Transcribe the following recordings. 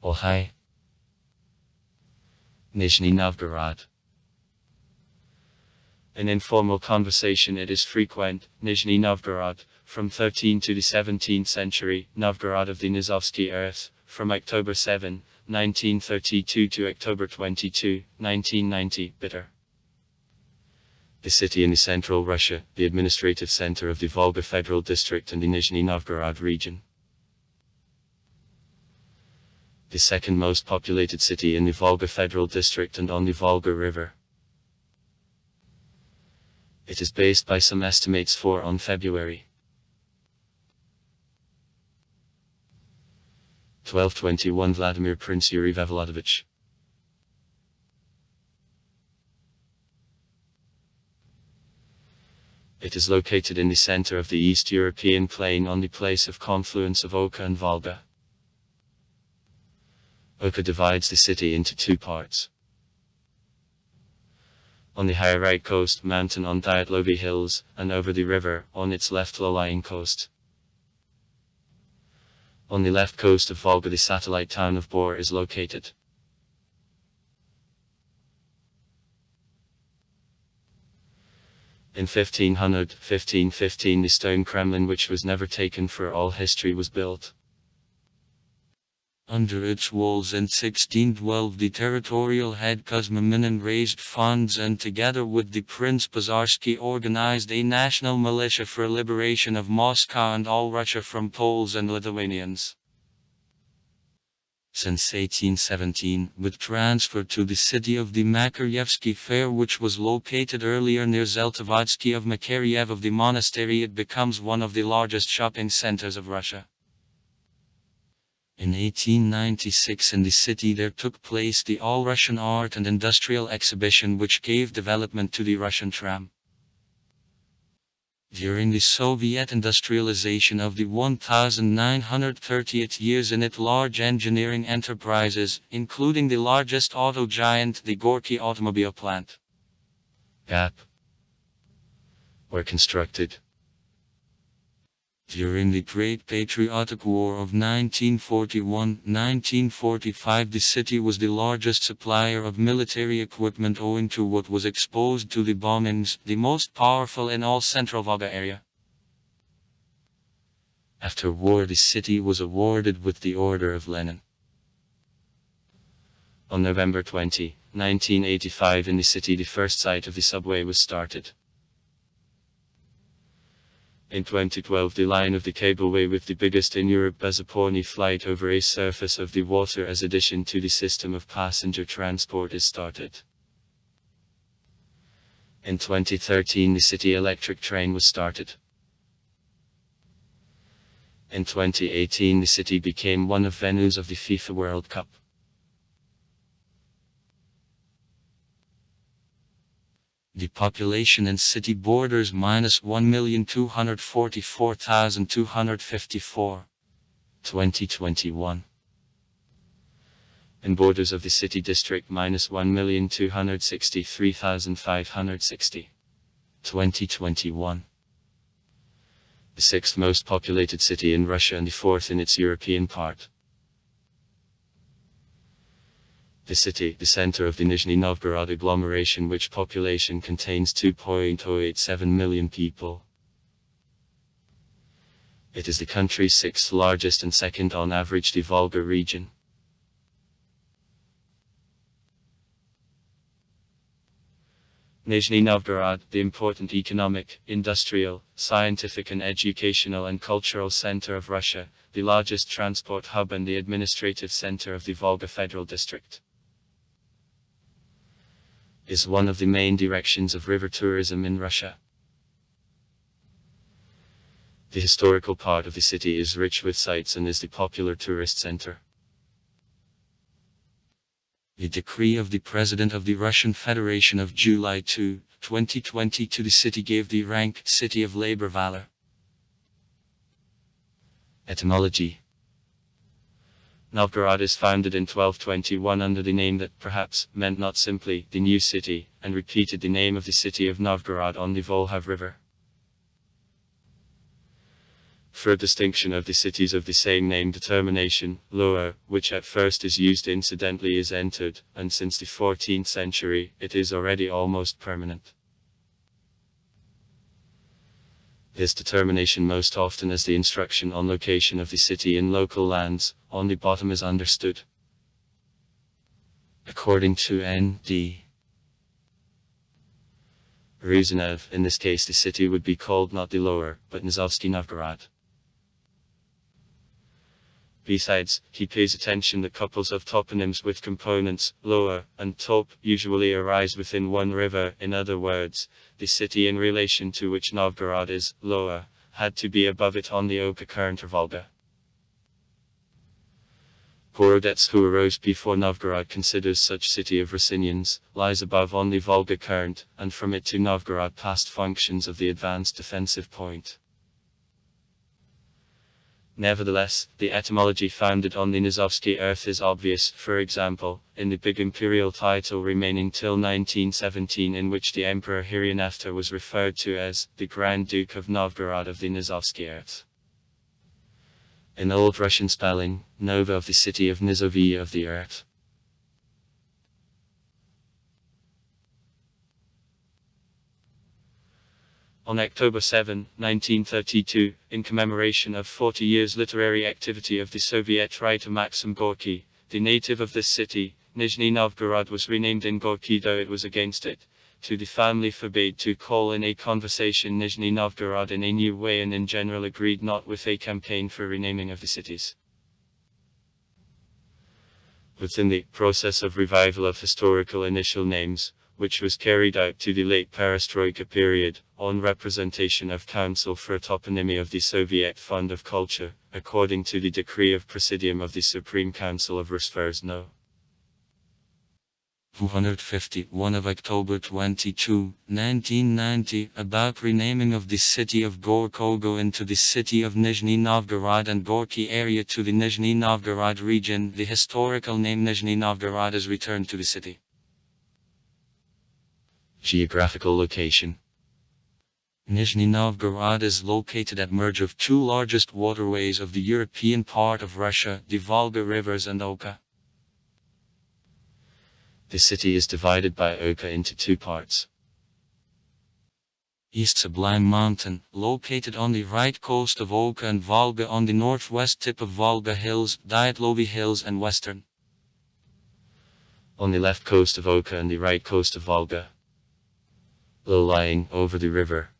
Oh hi. Nizhny Novgorod. In informal conversation it is frequent, Nizhny Novgorod, from 13th to the 17th century, Novgorod of the Nizovsky earth, from October 7, 1932 to October 22, 1990, bitter. The city in the central Russia, the administrative center of the Volga Federal District and the Nizhny Novgorod region. The second most populated city in the Volga Federal District and on the Volga River. It is based by some estimates on February 1221 Vladimir Prince Yuri Vsevolodovich. It is located in the center of the East European plain on the place of confluence of Oka and Volga. Oka divides the city into two parts. On the higher right coast, mountain on Dyatlovy hills, and over the river, on its left low-lying coast. On the left coast of Volga the satellite town of Bor is located. In 1515 the stone Kremlin, which was never taken for all history, was built. Under its walls in 1612 the territorial head Kuzminin raised funds and together with the Prince Pozarsky organized a national militia for liberation of Moscow and all Russia from Poles and Lithuanians. Since 1817, with transfer to the city of the Makaryevsky Fair, which was located earlier near Zeltovodsky of Makaryev of the monastery, it becomes one of the largest shopping centers of Russia. In 1896 in the city there took place the All-Russian Art and Industrial Exhibition, which gave development to the Russian tram. During the Soviet industrialization of the 1930th years in it, large engineering enterprises, including the largest auto giant, the Gorky automobile plant, GAP, were constructed. During the Great Patriotic War of 1941-1945 the city was the largest supplier of military equipment owing to what was exposed to the bombings, the most powerful in all Central Volga area. After war the city was awarded with the Order of Lenin. On November 20, 1985 in the city the first site of the subway was started. In 2012 the line of the cableway with the biggest in Europe Bezaporny flight over a surface of the water as addition to the system of passenger transport is started. In 2013 the city electric train was started. In 2018 the city became one of venues of the FIFA World Cup. The population in city borders -1,244,254. 2021. In borders of the city district -1,263,560. 2021. The sixth most populated city in Russia and the fourth in its European part. The city, the center of the Nizhny Novgorod agglomeration, which population contains 2.087 million people. It is the country's sixth largest and second on average the Volga region. Nizhny Novgorod, the important economic, industrial, scientific and educational and cultural center of Russia, the largest transport hub and the administrative center of the Volga Federal District, is one of the main directions of river tourism in Russia. The historical part of the city is rich with sites and is the popular tourist center. The decree of the President of the Russian Federation of July 2, 2020 to the city gave the rank City of Labor Valor. Etymology. Novgorod is founded in 1221 under the name that perhaps meant not simply the new city, and repeated the name of the city of Novgorod on the Volga River. For a distinction of the cities of the same name, determination, lower, which at first is used incidentally, is entered, and since the 14th century, it is already almost permanent. This determination most often as the instruction on location of the city in local lands, on the bottom is understood. According to N.D. Ruzinev, in this case the city would be called not the lower, but Nizhny Novgorod. Besides, he pays attention that couples of toponyms with components, lower, and top, usually arise within one river. In other words, the city in relation to which Novgorod is, lower, had to be above it on the Oka current or Volga. Gorodets, who arose before Novgorod, considers such city of Rusynians, lies above on the Volga current, and from it to Novgorod past functions of the advanced defensive point. Nevertheless, the etymology founded on the Nizhny earth is obvious, for example, in the big imperial title remaining till 1917, in which the Emperor hereinafter was referred to as the Grand Duke of Novgorod of the Nizhny earth. In Old Russian spelling, Nova of the city of Nizhny of the earth. On October 7, 1932, in commemoration of 40 years literary activity of the Soviet writer Maxim Gorky, the native of this city, Nizhny Novgorod was renamed in Gorky, though it was against it, to the family forbade to call in a conversation Nizhny Novgorod in a new way, and in general agreed not with a campaign for renaming of the cities. Within the process of revival of historical initial names, which was carried out to the late Perestroika period, on representation of Council for Toponymy of the Soviet Fund of Culture, according to the decree of Presidium of the Supreme Council of Rusfers No. 251 of October 22, 1990, about renaming of the city of Gorkogo into the city of Nizhny Novgorod and Gorky area to the Nizhny Novgorod region. The historical name Nizhny Novgorod is returned to the city. Geographical location. Nizhny Novgorod is located at merge of two largest waterways of the European part of Russia, the Volga rivers and Oka. The city is divided by Oka into two parts. East Sublime Mountain, located on the right coast of Oka, and Volga on the northwest tip of Volga Hills, Dyatlovy Hills, and western. On the left coast of Oka and the right coast of Volga. Low-lying over the river.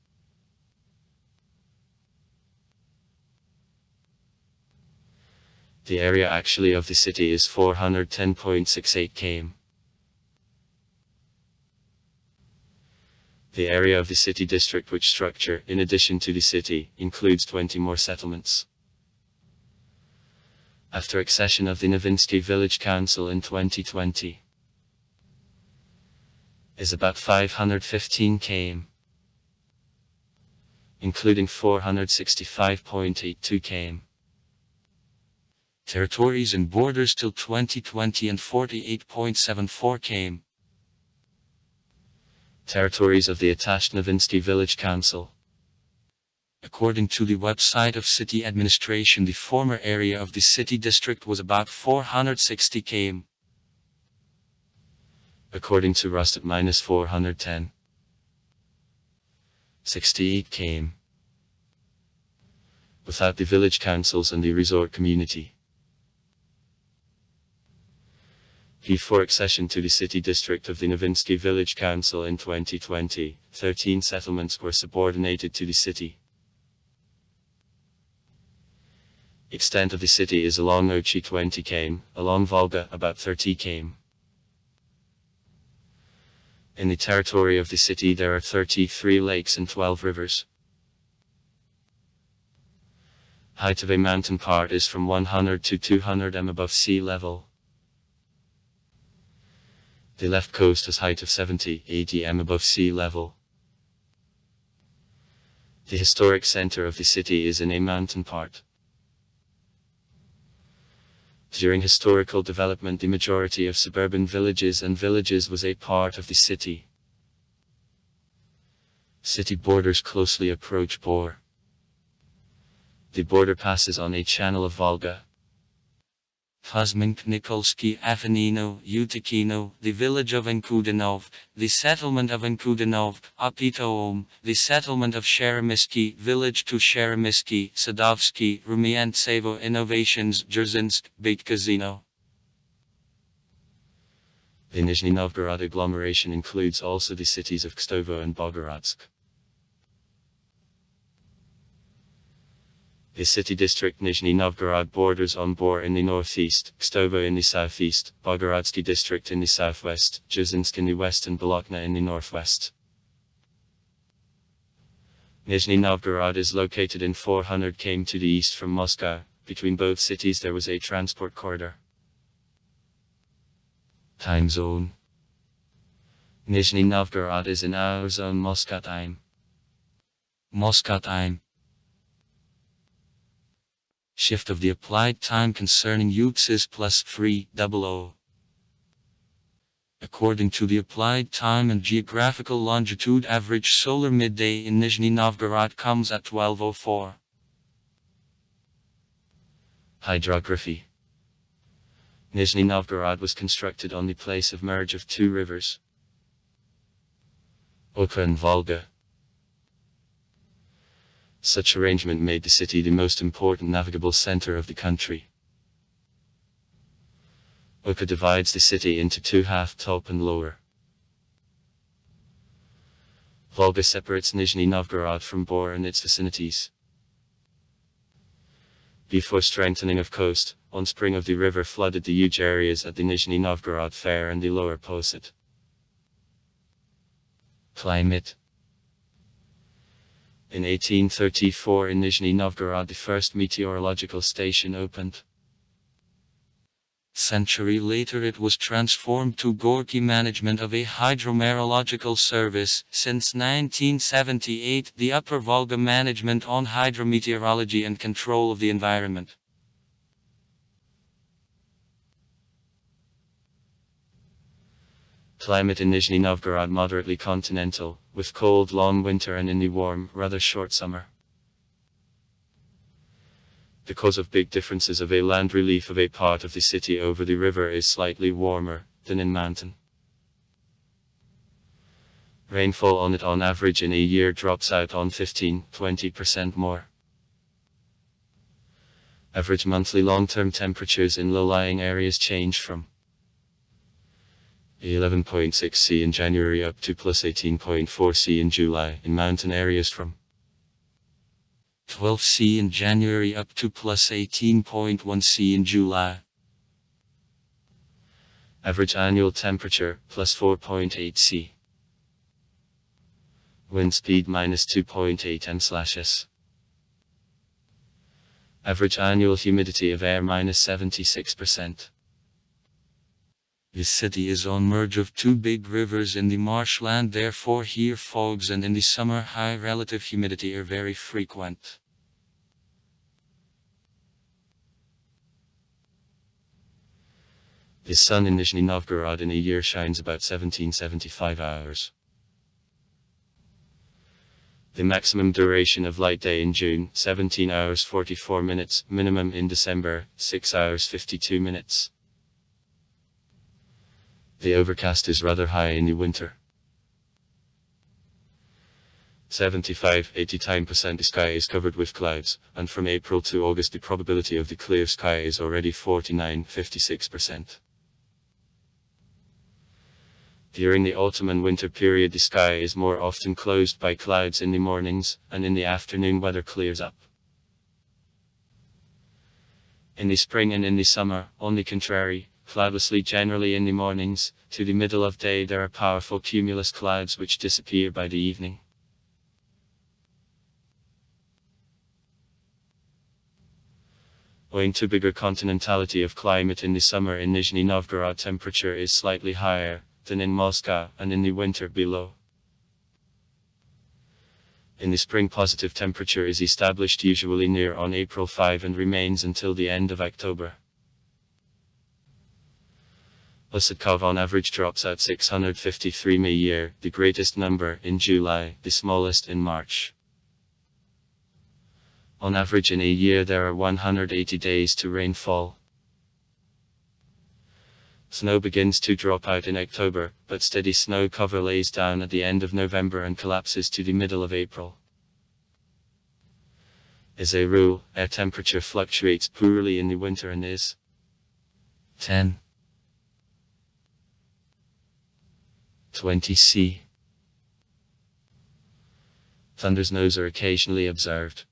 The area actually of the city is 410.68 km. The area of the city district, which structure, in addition to the city, includes 20 more settlements. After accession of the Novinsky Village Council in 2020, is about 515 km, including 465.82 km. Territories and borders till 2020 and 48.74 km. Territories of the attached Novinsky Village Council. According to the website of city administration, the former area of the city district was about 460 km. According to Rustet -410. 68 km. Without the village councils and the resort community. Before accession to the city district of the Novinsky Village Council in 2020, 13 settlements were subordinated to the city. Extent of the city is along Ochi 20 km, along Volga about 30 km. In the territory of the city there are 33 lakes and 12 rivers. Height of a mountain part is from 100 to 200 m above sea level. The left coast has height of 70-80 m above sea level. The historic center of the city is in a mountain part. During historical development, the majority of suburban villages and villages was a part of the city. City borders closely approach Bor. The border passes on a channel of Volga. Kuzminsk, Nikolsky, Afanino, Utikino, the village of Ankudinov, the settlement of Ankudinov, Apitoom, the settlement of Sheremysky, village to Sheremysky, Sadovsky, Rumiantsevo Innovations, Dzerzhinsk, Beit Casino. The Nizhny Novgorod agglomeration includes also the cities of Kstovo and Bogorodsk. The city district Nizhny Novgorod borders on Bor in the northeast, Kstovo in the southeast, Bogorodsky district in the southwest, Dzerzhinsk in the west and Bolokna in the northwest. Nizhny Novgorod is located in 400 km to the east from Moscow. Between both cities there was a transport corridor. Time zone. Nizhny Novgorod is in hour zone Moscow time. Moscow time. Shift of the applied time concerning UTS is +300. According to the applied time and geographical longitude, average solar midday in Nizhny Novgorod comes at 12:04. Hydrography. Nizhny Novgorod was constructed on the place of merge of two rivers, Oka and Volga. Such arrangement made the city the most important navigable center of the country. Oka divides the city into two halves, top and lower. Volga separates Nizhny Novgorod from Bor and its vicinities. Before strengthening of coast, on spring of the river flooded the huge areas at the Nizhny Novgorod fair and the lower Poset. Climate. In 1834 in Nizhny Novgorod the first meteorological station opened. Century later it was transformed to Gorky management of a hydrometeorological service. Since 1978 the Upper Volga management on hydrometeorology and control of the environment. Climate in Nizhny Novgorod moderately continental, with cold long winter and in the warm, rather short summer. Because of big differences of a land relief of a part of the city over the river is slightly warmer than in mountain. Rainfall on it on average in a year drops out on 15–20% more. Average monthly long-term temperatures in low-lying areas change from 11.6 C in January up to +18.4 C in July, in mountain areas from 12 C in January up to +18.1 C in July. Average annual temperature +4.8 C. Wind speed -2.8 m/s. Average annual humidity of air -76%. The city is on merge of two big rivers in the marshland, therefore here fogs and in the summer high relative humidity are very frequent. The sun in Nizhny Novgorod in a year shines about 1775 hours. The maximum duration of light day in June, 17 hours 44 minutes, minimum in December, 6 hours 52 minutes. The overcast is rather high in the winter. 75–80% the sky is covered with clouds, and from April to August the probability of the clear sky is already 49–56%. During the autumn and winter period the sky is more often closed by clouds in the mornings, and in the afternoon weather clears up. In the spring and in the summer, on the contrary, cloudlessly generally in the mornings, to the middle of day there are powerful cumulus clouds which disappear by the evening. Owing to bigger continentality of climate in the summer in Nizhny Novgorod temperature is slightly higher than in Moscow, and in the winter below. In the spring positive temperature is established usually near on April 5 and remains until the end of October. Usadkov on average drops out 653 m a year, the greatest number in July, the smallest in March. On average in a year there are 180 days to rainfall. Snow begins to drop out in October, but steady snow cover lays down at the end of November and collapses to the middle of April. As a rule, air temperature fluctuates poorly in the winter and is 10 20 C. Thundersnows are occasionally observed.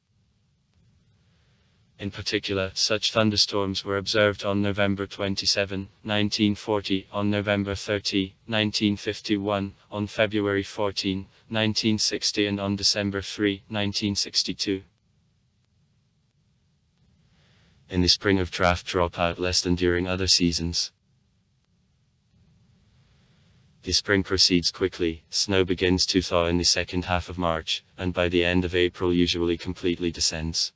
In particular, such thunderstorms were observed on November 27, 1940, on November 30, 1951, on February 14, 1960 and on December 3, 1962. In the spring of draft drop out less than during other seasons. The spring proceeds quickly, snow begins to thaw in the second half of March, and by the end of April usually completely descends.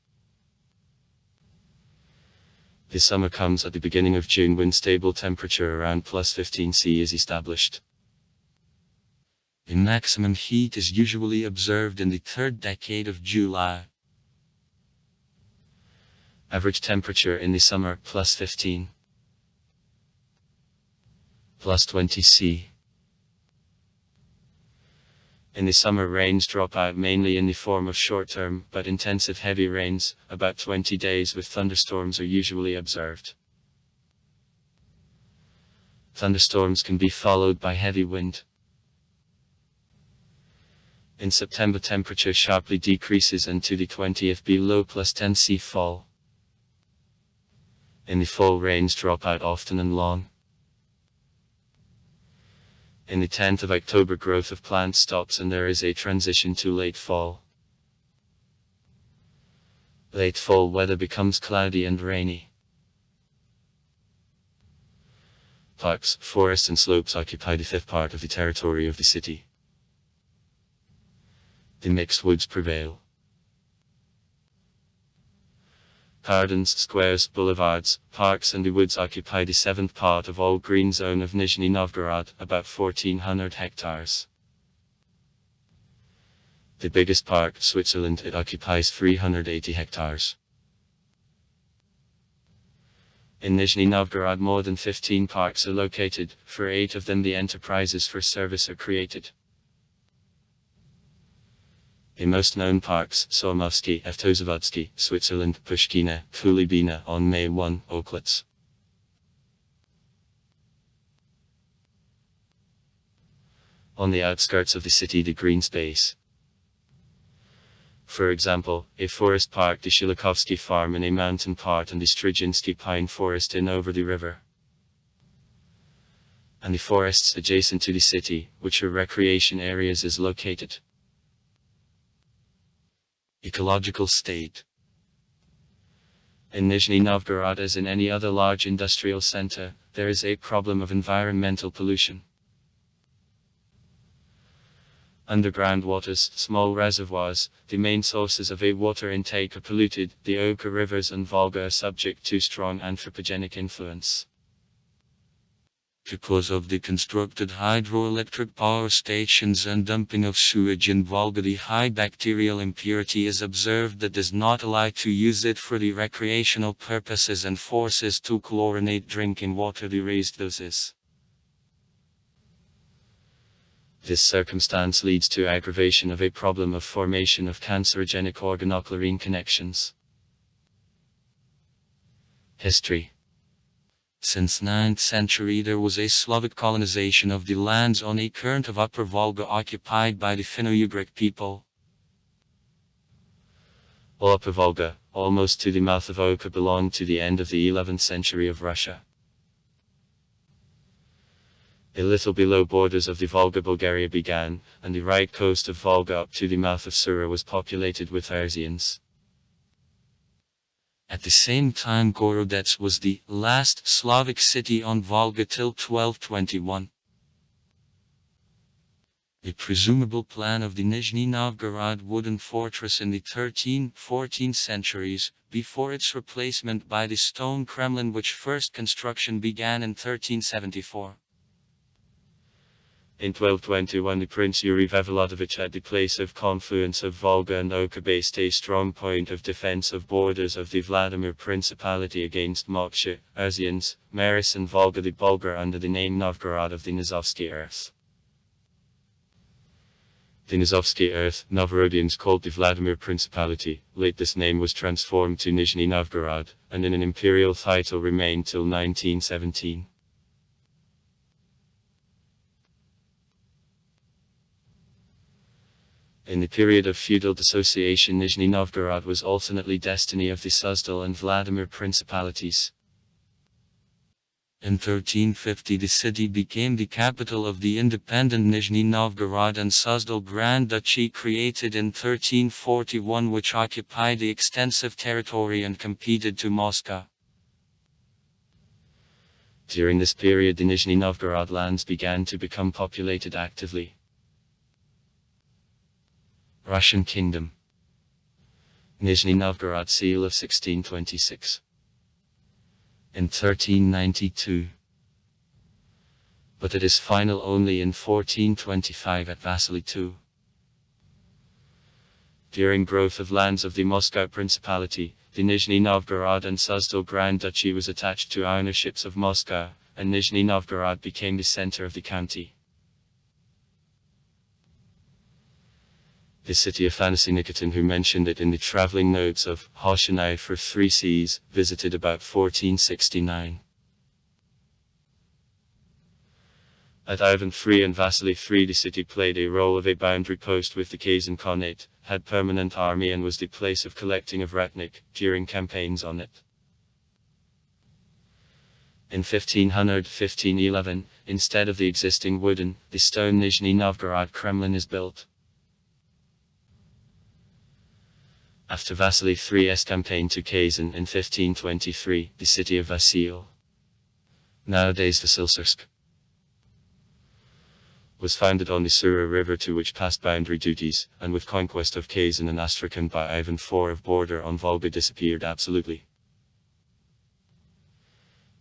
The summer comes at the beginning of June when stable temperature around +15 C is established. The maximum heat is usually observed in the third decade of July. Average temperature in the summer +15, +20 C. In the summer rains drop out mainly in the form of short-term but intensive heavy rains, about 20 days with thunderstorms are usually observed. Thunderstorms can be followed by heavy wind. In September temperature sharply decreases and to the 20th below +10 C fall. In the fall rains drop out often and long. In the 10th of October growth of plants stops and there is a transition to late fall. Late fall weather becomes cloudy and rainy. Parks, forests and slopes occupy the fifth part of the territory of the city. The mixed woods prevail. Gardens, squares, boulevards, parks and the woods occupy the seventh part of all green zone of Nizhny Novgorod, about 1,400 hectares. The biggest park, Switzerland, it occupies 380 hectares. In Nizhny Novgorod more than 15 parks are located, for 8 of them the enterprises for service are created. The most known parks, Sormovsky, Evtozavodski, Switzerland, Pushkina, Kulibina, on May 1, Oklitz. On the outskirts of the city the green space. For example, a forest park, the Shilakovsky farm in a mountain part and the Stryjinsky pine forest in over the river. And the forests adjacent to the city, which are recreation areas, is located. Ecological state. In Nizhny Novgorod as in any other large industrial center, there is a problem of environmental pollution. Underground waters, small reservoirs, the main sources of a water intake are polluted, the Oka rivers and Volga are subject to strong anthropogenic influence. Because of the constructed hydroelectric power stations and dumping of sewage in Volga, the high bacterial impurity is observed that does not allow to use it for the recreational purposes and forces to chlorinate drinking water the raised doses. This circumstance leads to aggravation of a problem of formation of cancerogenic organochlorine connections. History. Since 9th century there was a Slavic colonization of the lands on a current of Upper Volga occupied by the Finno-Ugric people. All Upper Volga, almost to the mouth of Oka, belonged to the end of the 11th century of Russia. A little below borders of the Volga Bulgaria began, and the right coast of Volga up to the mouth of Sura was populated with Arzians. At the same time Gorodets was the last Slavic city on Volga till 1221. A presumable plan of the Nizhny Novgorod wooden fortress in the 13th-14th centuries, before its replacement by the stone Kremlin, which first construction began in 1374. In 1221 the Prince Yuri Vsevolodovich at the place of confluence of Volga and Oka based a strong point of defense of borders of the Vladimir Principality against Moksha, Urzians, Meris and Volga the Bulgar under the name Novgorod of the Nizovsky Earth. The Nizovsky Earth, Novgorodians called the Vladimir Principality, late this name was transformed to Nizhny Novgorod, and in an imperial title remained till 1917. In the period of feudal dissociation, Nizhny Novgorod was alternately destiny of the Suzdal and Vladimir principalities. In 1350 the city became the capital of the independent Nizhny Novgorod and Suzdal Grand Duchy created in 1341, which occupied the extensive territory and competed to Moscow. During this period the Nizhny Novgorod lands began to become populated actively. Russian Kingdom. Nizhny Novgorod Seal of 1626. In 1392. But it is final only in 1425 at Vasily II. During growth of lands of the Moscow Principality, the Nizhny Novgorod and Suzdal Grand Duchy was attached to ownerships of Moscow, and Nizhny Novgorod became the center of the county. The city of Fantasy Nikitin, who mentioned it in the traveling notes of Hoshinai for Three Seas, visited about 1469. At Ivan III and Vasily III the city played a role of a boundary post with the Kazan Khanate, had permanent army and was the place of collecting of ratnik, during campaigns on it. In 1500–1511, instead of the existing wooden, the stone Nizhny Novgorod Kremlin is built. After Vasily III's campaign to Kazan in 1523, the city of Vasil, nowadays Vasilsursk, was founded on the Sura River, to which passed boundary duties, and with conquest of Kazan and Astrakhan by Ivan IV of border on Volga disappeared absolutely.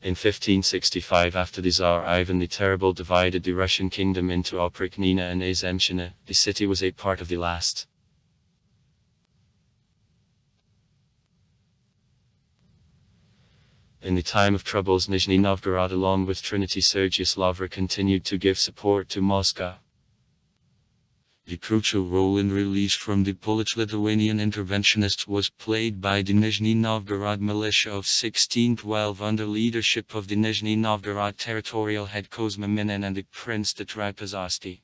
In 1565, after the Tsar Ivan the Terrible divided the Russian kingdom into Oprykhnina and Azemshina, the city was a part of the last. In the time of troubles, Nizhny Novgorod along with Trinity Sergius Lavra continued to give support to Moscow. The crucial role in release from the Polish-Lithuanian interventionists was played by the Nizhny Novgorod militia of 1612 under leadership of the Nizhny Novgorod territorial head Kozma Minin and the Prince Dmitry Pozharsky.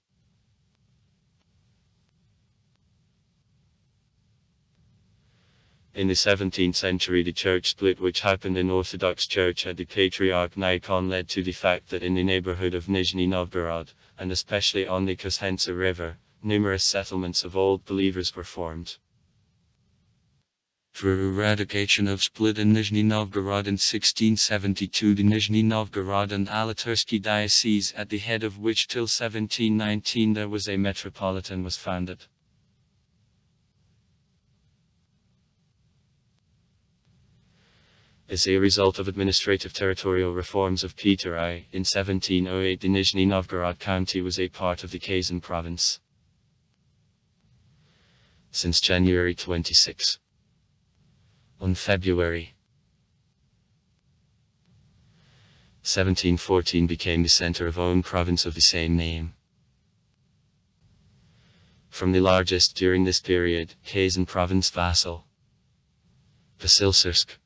In the 17th century the church split which happened in Orthodox Church at the Patriarch Nikon led to the fact that in the neighborhood of Nizhny Novgorod, and especially on the Kozhensa River, numerous settlements of old believers were formed. For eradication of split in Nizhny Novgorod in 1672 the Nizhny Novgorod and Alatursky diocese, at the head of which till 1719 there was a metropolitan, was founded. As a result of administrative territorial reforms of Peter I, in 1708 the Nizhny Novgorod county was a part of the Kazan province. Since January 26. On February 1714 became the center of own province of the same name. From the largest during this period, Kazan province Vasil, Vasilsursk,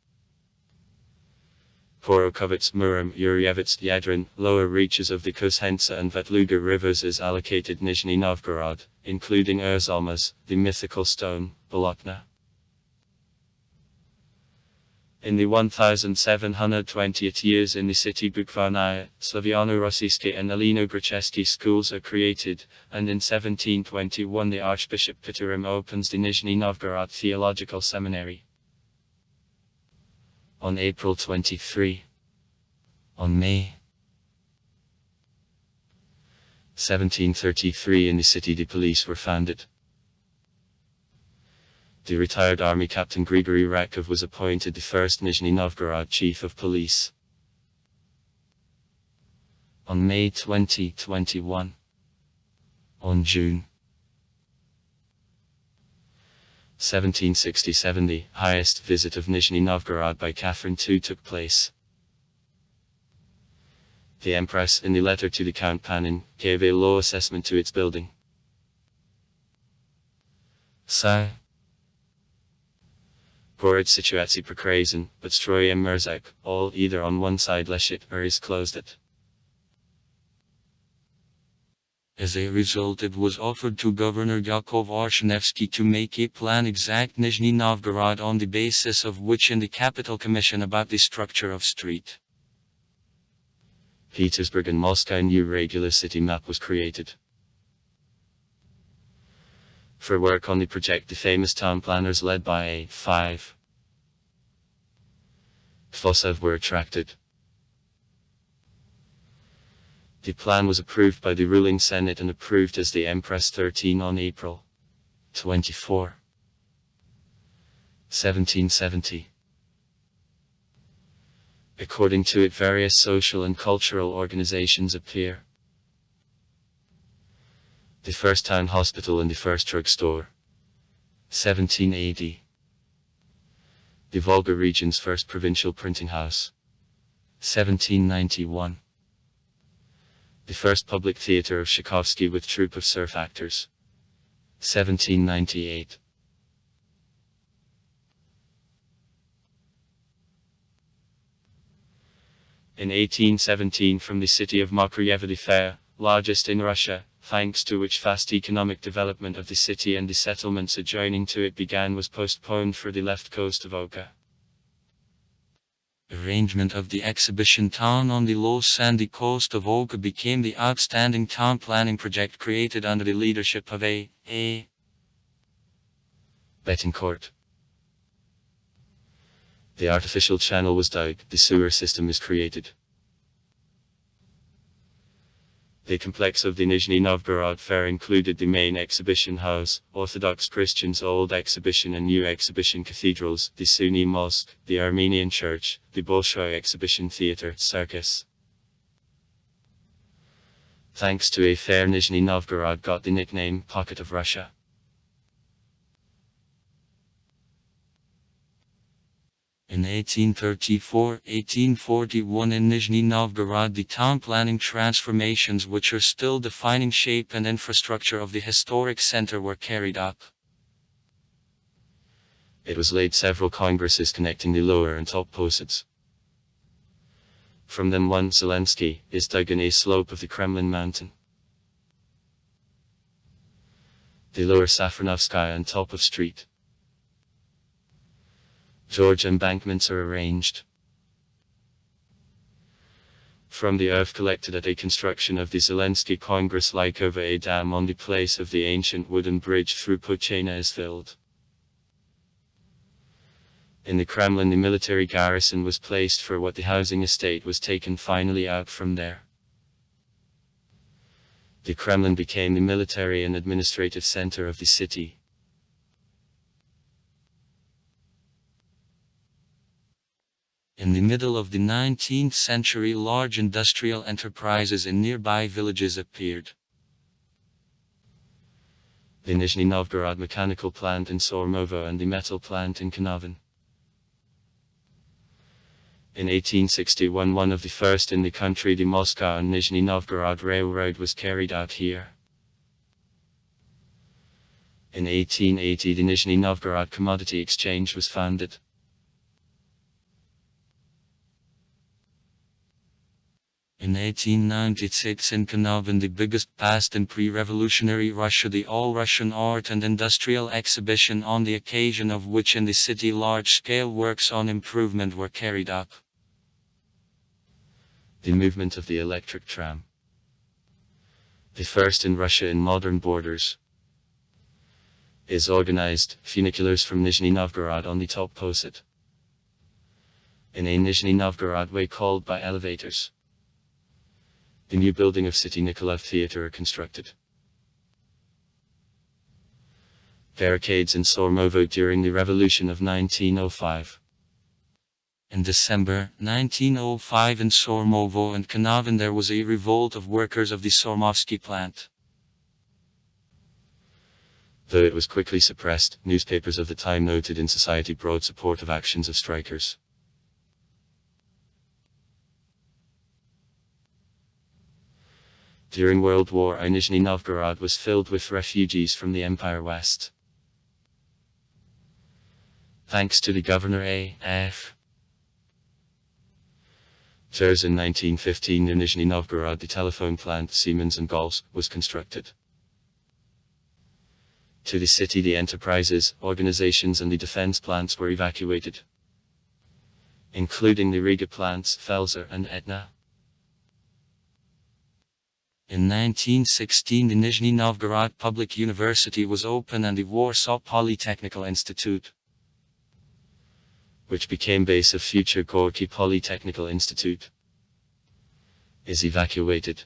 Porokhovets, Murom, Yuryevets, Yadrin, lower reaches of the Kozhensa and Vetluga rivers is allocated Nizhny Novgorod, including Urzalmaz, the mythical stone, Bolotna. In the 1720th years in the city Bukvarnaya, Slaviano-Rossiyski and Alino-Grachevsky schools are created, and in 1721 the Archbishop Pitirim opens the Nizhny Novgorod Theological Seminary. On April 23. On May 1733 in the city the police were founded. The retired army captain Grigory Rakov was appointed the first Nizhny Novgorod chief of police. On May 2021. On June 1767, the highest visit of Nizhny Novgorod by Catherine II took place. The Empress, in the letter to the Count Panin, gave a low assessment to its building. Sa Gorod situacji prekrazen, but strojem merzak, all either on one side leshit or is closed it. As a result, it was offered to Governor Yakov Arshenevsky to make a plan exact Nizhny Novgorod, on the basis of which in the Capital Commission about the structure of street Petersburg and Moscow new regular city map was created. For work on the project, the famous town planners led by a 5 Fossov were attracted. The plan was approved by the ruling Senate and approved as the Empress 13 on April 24, 1770. According to it, various social and cultural organizations appear. The first town hospital and the first drugstore, 1780. The Volga region's first provincial printing house, 1791. The first public theater of Tchaikovsky with troupe of serf actors, 1798. In 1817, from the city of Mokryeva the Fair, largest in Russia, thanks to which fast economic development of the city and the settlements adjoining to it began, was postponed for the left coast of Oka. Arrangement of the exhibition town on the low sandy coast of Oka became the outstanding town planning project created under the leadership of A. Betancourt. The artificial channel was dug, the sewer system is created. The complex of the Nizhny Novgorod Fair included the main exhibition house, Orthodox Christians' old exhibition and new exhibition cathedrals, the Sunni Mosque, the Armenian Church, the Bolshoi Exhibition Theatre, circus. Thanks to a fair, Nizhny Novgorod got the nickname Pocket of Russia. In 1834-1841 in Nizhny Novgorod, the town planning transformations which are still defining shape and infrastructure of the historic center were carried out. It was laid several congresses connecting the lower and top posets. From them one, Zelensky, is dug in a slope of the Kremlin mountain. The lower Safronovskaya and top of street George embankments are arranged. From the earth collected at a construction of the Zelensky Congress like over a dam on the place of the ancient wooden bridge through Pochena is filled. In the Kremlin the military garrison was placed, for what the housing estate was taken finally out from there. The Kremlin became the military and administrative center of the city. In the middle of the 19th century, large industrial enterprises in nearby villages appeared. The Nizhny Novgorod mechanical plant in Sormovo and the metal plant in Konovan. In 1861, one of the first in the country, the Moscow and Nizhny Novgorod Railroad, was carried out here. In 1880, the Nizhny Novgorod Commodity Exchange was founded. In 1896 in Konovan, the biggest past in pre-revolutionary Russia, the All-Russian Art and Industrial Exhibition, on the occasion of which in the city large-scale works on improvement were carried out. The movement of the electric tram, the first in Russia in modern borders, is organized. Funiculars from Nizhny Novgorod on the top poset, in a Nizhny Novgorod way called by elevators. The new building of City Nikolov Theatre are constructed. Barricades in Sormovo during the Revolution of 1905. In December 1905 in Sormovo and Konovan there was a revolt of workers of the Sormovsky plant. Though it was quickly suppressed, newspapers of the time noted in society broad support of actions of strikers. During World War I, Nizhny Novgorod was filled with refugees from the Empire West. Thanks to the Governor A.F. Chers in 1915 near Nizhny Novgorod, the telephone plant Siemens and Gauss was constructed. To the city the enterprises, organizations and the defense plants were evacuated, including the Riga plants, Felser and Etna. In 1916 the Nizhny Novgorod Public University was opened and the Warsaw Polytechnical Institute, which became base of future Gorky Polytechnical Institute, is evacuated.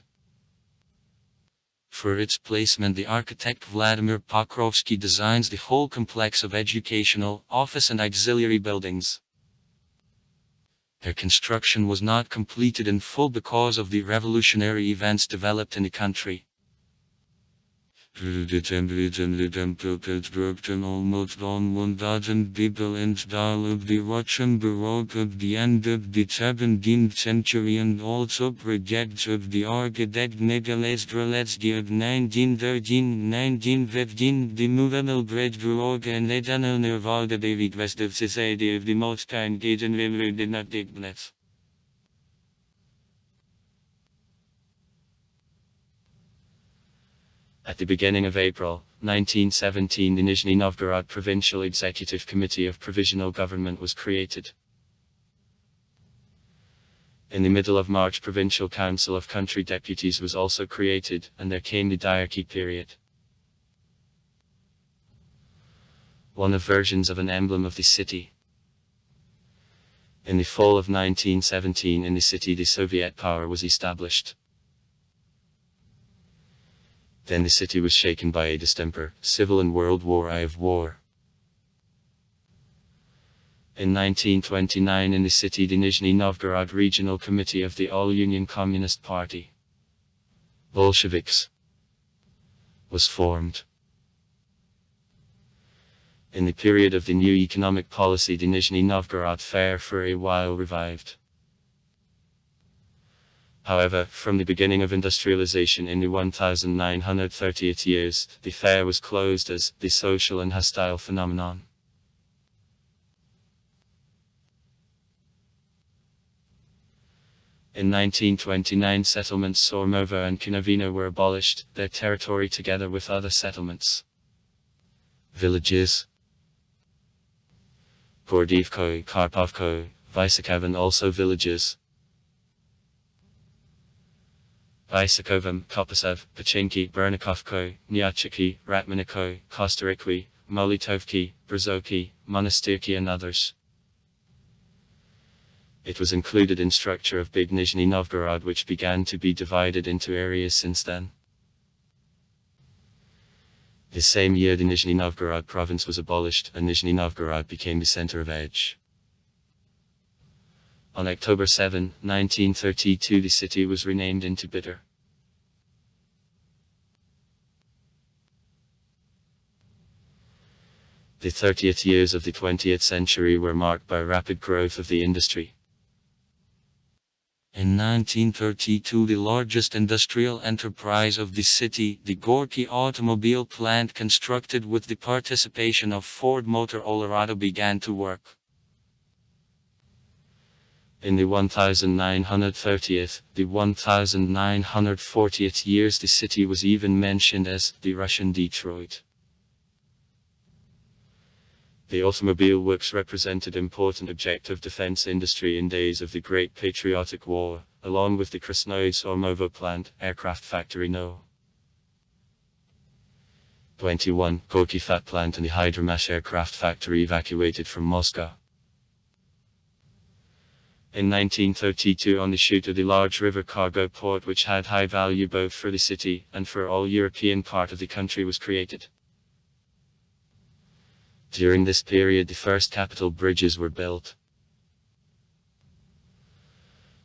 For its placement the architect Vladimir Pokrovsky designs the whole complex of educational, office and auxiliary buildings. Their construction was not completed in full because of the revolutionary events developed in the country. Almost 1,000 people installed of the Russian Baroque of the end of the 17th century and also projects of the architect Nicholas Streletsky of 1913-1915, the movable bridge Baroque and Eternal Nevada. The request of society of the most kind Cajun river did not take place. At the beginning of April 1917 the Nizhny Novgorod Provincial Executive Committee of Provisional Government was created. In the middle of March Provincial Council of Country Deputies was also created, and there came the diarchy period. One of versions of an emblem of the city. In the fall of 1917 in the city the Soviet power was established. Then the city was shaken by a distemper, civil and World War I of war. In 1929 in the city the Nizhny Novgorod Regional Committee of the All-Union Communist Party, Bolsheviks, was formed. In the period of the new economic policy the Nizhny Novgorod fair for a while revived. However, from the beginning of industrialization in the 1930th years, the fair was closed as the social and hostile phenomenon. In 1929 settlements Sormovo and Kinovino were abolished, their territory together with other settlements, villages, Gordivko, Karpovko, Vysakov and also villages, Vysakovem, Kopasov, Pachinki, Bernikovko, Nyachiki, Ratmaniko, Kostarikwi, Molitovki, Brzoki, Monastyrki and others. It was included in structure of Big Nizhny Novgorod which began to be divided into areas since then. The same year the Nizhny Novgorod province was abolished and Nizhny Novgorod became the center of Edge. On October 7, 1932 the city was renamed into Bitter. The 30th years of the 20th century were marked by rapid growth of the industry. In 1932 the largest industrial enterprise of the city, the Gorky automobile plant constructed with the participation of Ford Motor Colorado began to work. In the 1930th, the 1940th years the city was even mentioned as the Russian Detroit. The automobile works represented important objective defense industry in days of the Great Patriotic War, along with the Krasnoye Sormovo plant, aircraft factory No. 21, Gorky Fat plant and the Hydromash aircraft factory evacuated from Moscow. In 1932 on the chute of the large river cargo port which had high value both for the city and for all European part of the country was created. During this period the first capital bridges were built.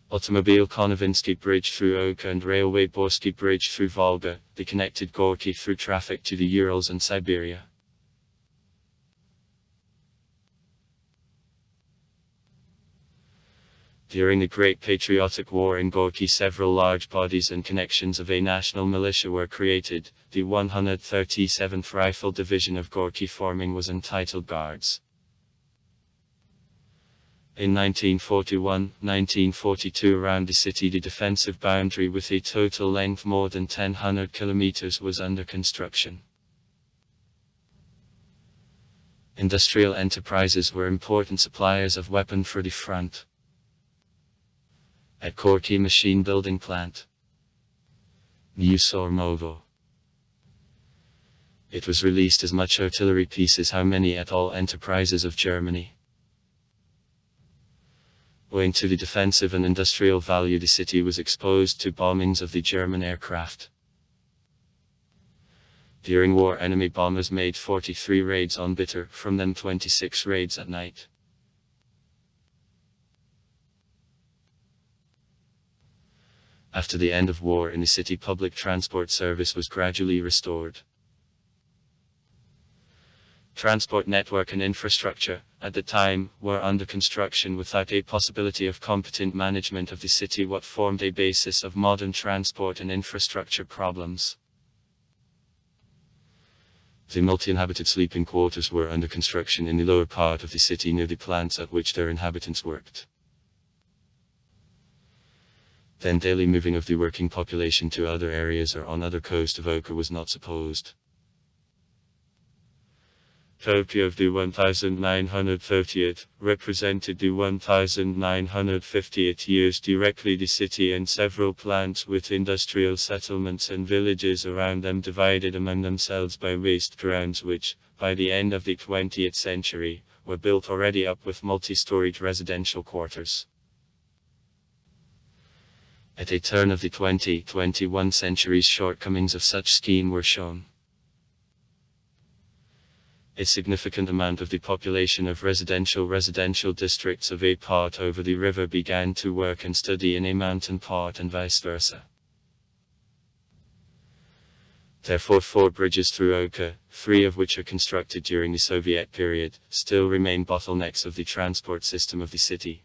Automobile Konovinsky Bridge through Oka and Railway Borsky Bridge through Volga, they connected Gorky through traffic to the Urals and Siberia. During the Great Patriotic War in Gorky, several large bodies and connections of a national militia were created. The 137th Rifle Division of Gorky forming was entitled Guards. In 1941-1942 around the city the defensive boundary with a total length more than 1,000 kilometers was under construction. Industrial enterprises were important suppliers of weapons for the front. At Gorky Machine Building Plant, Nizhny. It was released as much artillery pieces how many at all enterprises of Germany. Owing to the defensive and industrial value, the city was exposed to bombings of the German aircraft. During war, enemy bombers made 43 raids on Bitter, from them 26 raids at night. After the end of war in the city, public transport service was gradually restored. Transport network and infrastructure, at the time, were under construction without a possibility of competent management of the city, what formed a basis of modern transport and infrastructure problems. The multi-inhabited sleeping quarters were under construction in the lower part of the city near the plants at which their inhabitants worked. Then daily moving of the working population to other areas or on other coast of Oka was not supposed. Copy of the 1930th, represented the 1950th years directly the city and several plants with industrial settlements and villages around them divided among themselves by waste grounds which, by the end of the 20th century, were built already up with multi-storied residential quarters. At a turn of the 20-21 centuries, shortcomings of such scheme were shown. A significant amount of the population of residential districts of a part over the river began to work and study in a mountain part and vice versa. Therefore 4 bridges through Oka, 3 of which are constructed during the Soviet period, still remain bottlenecks of the transport system of the city.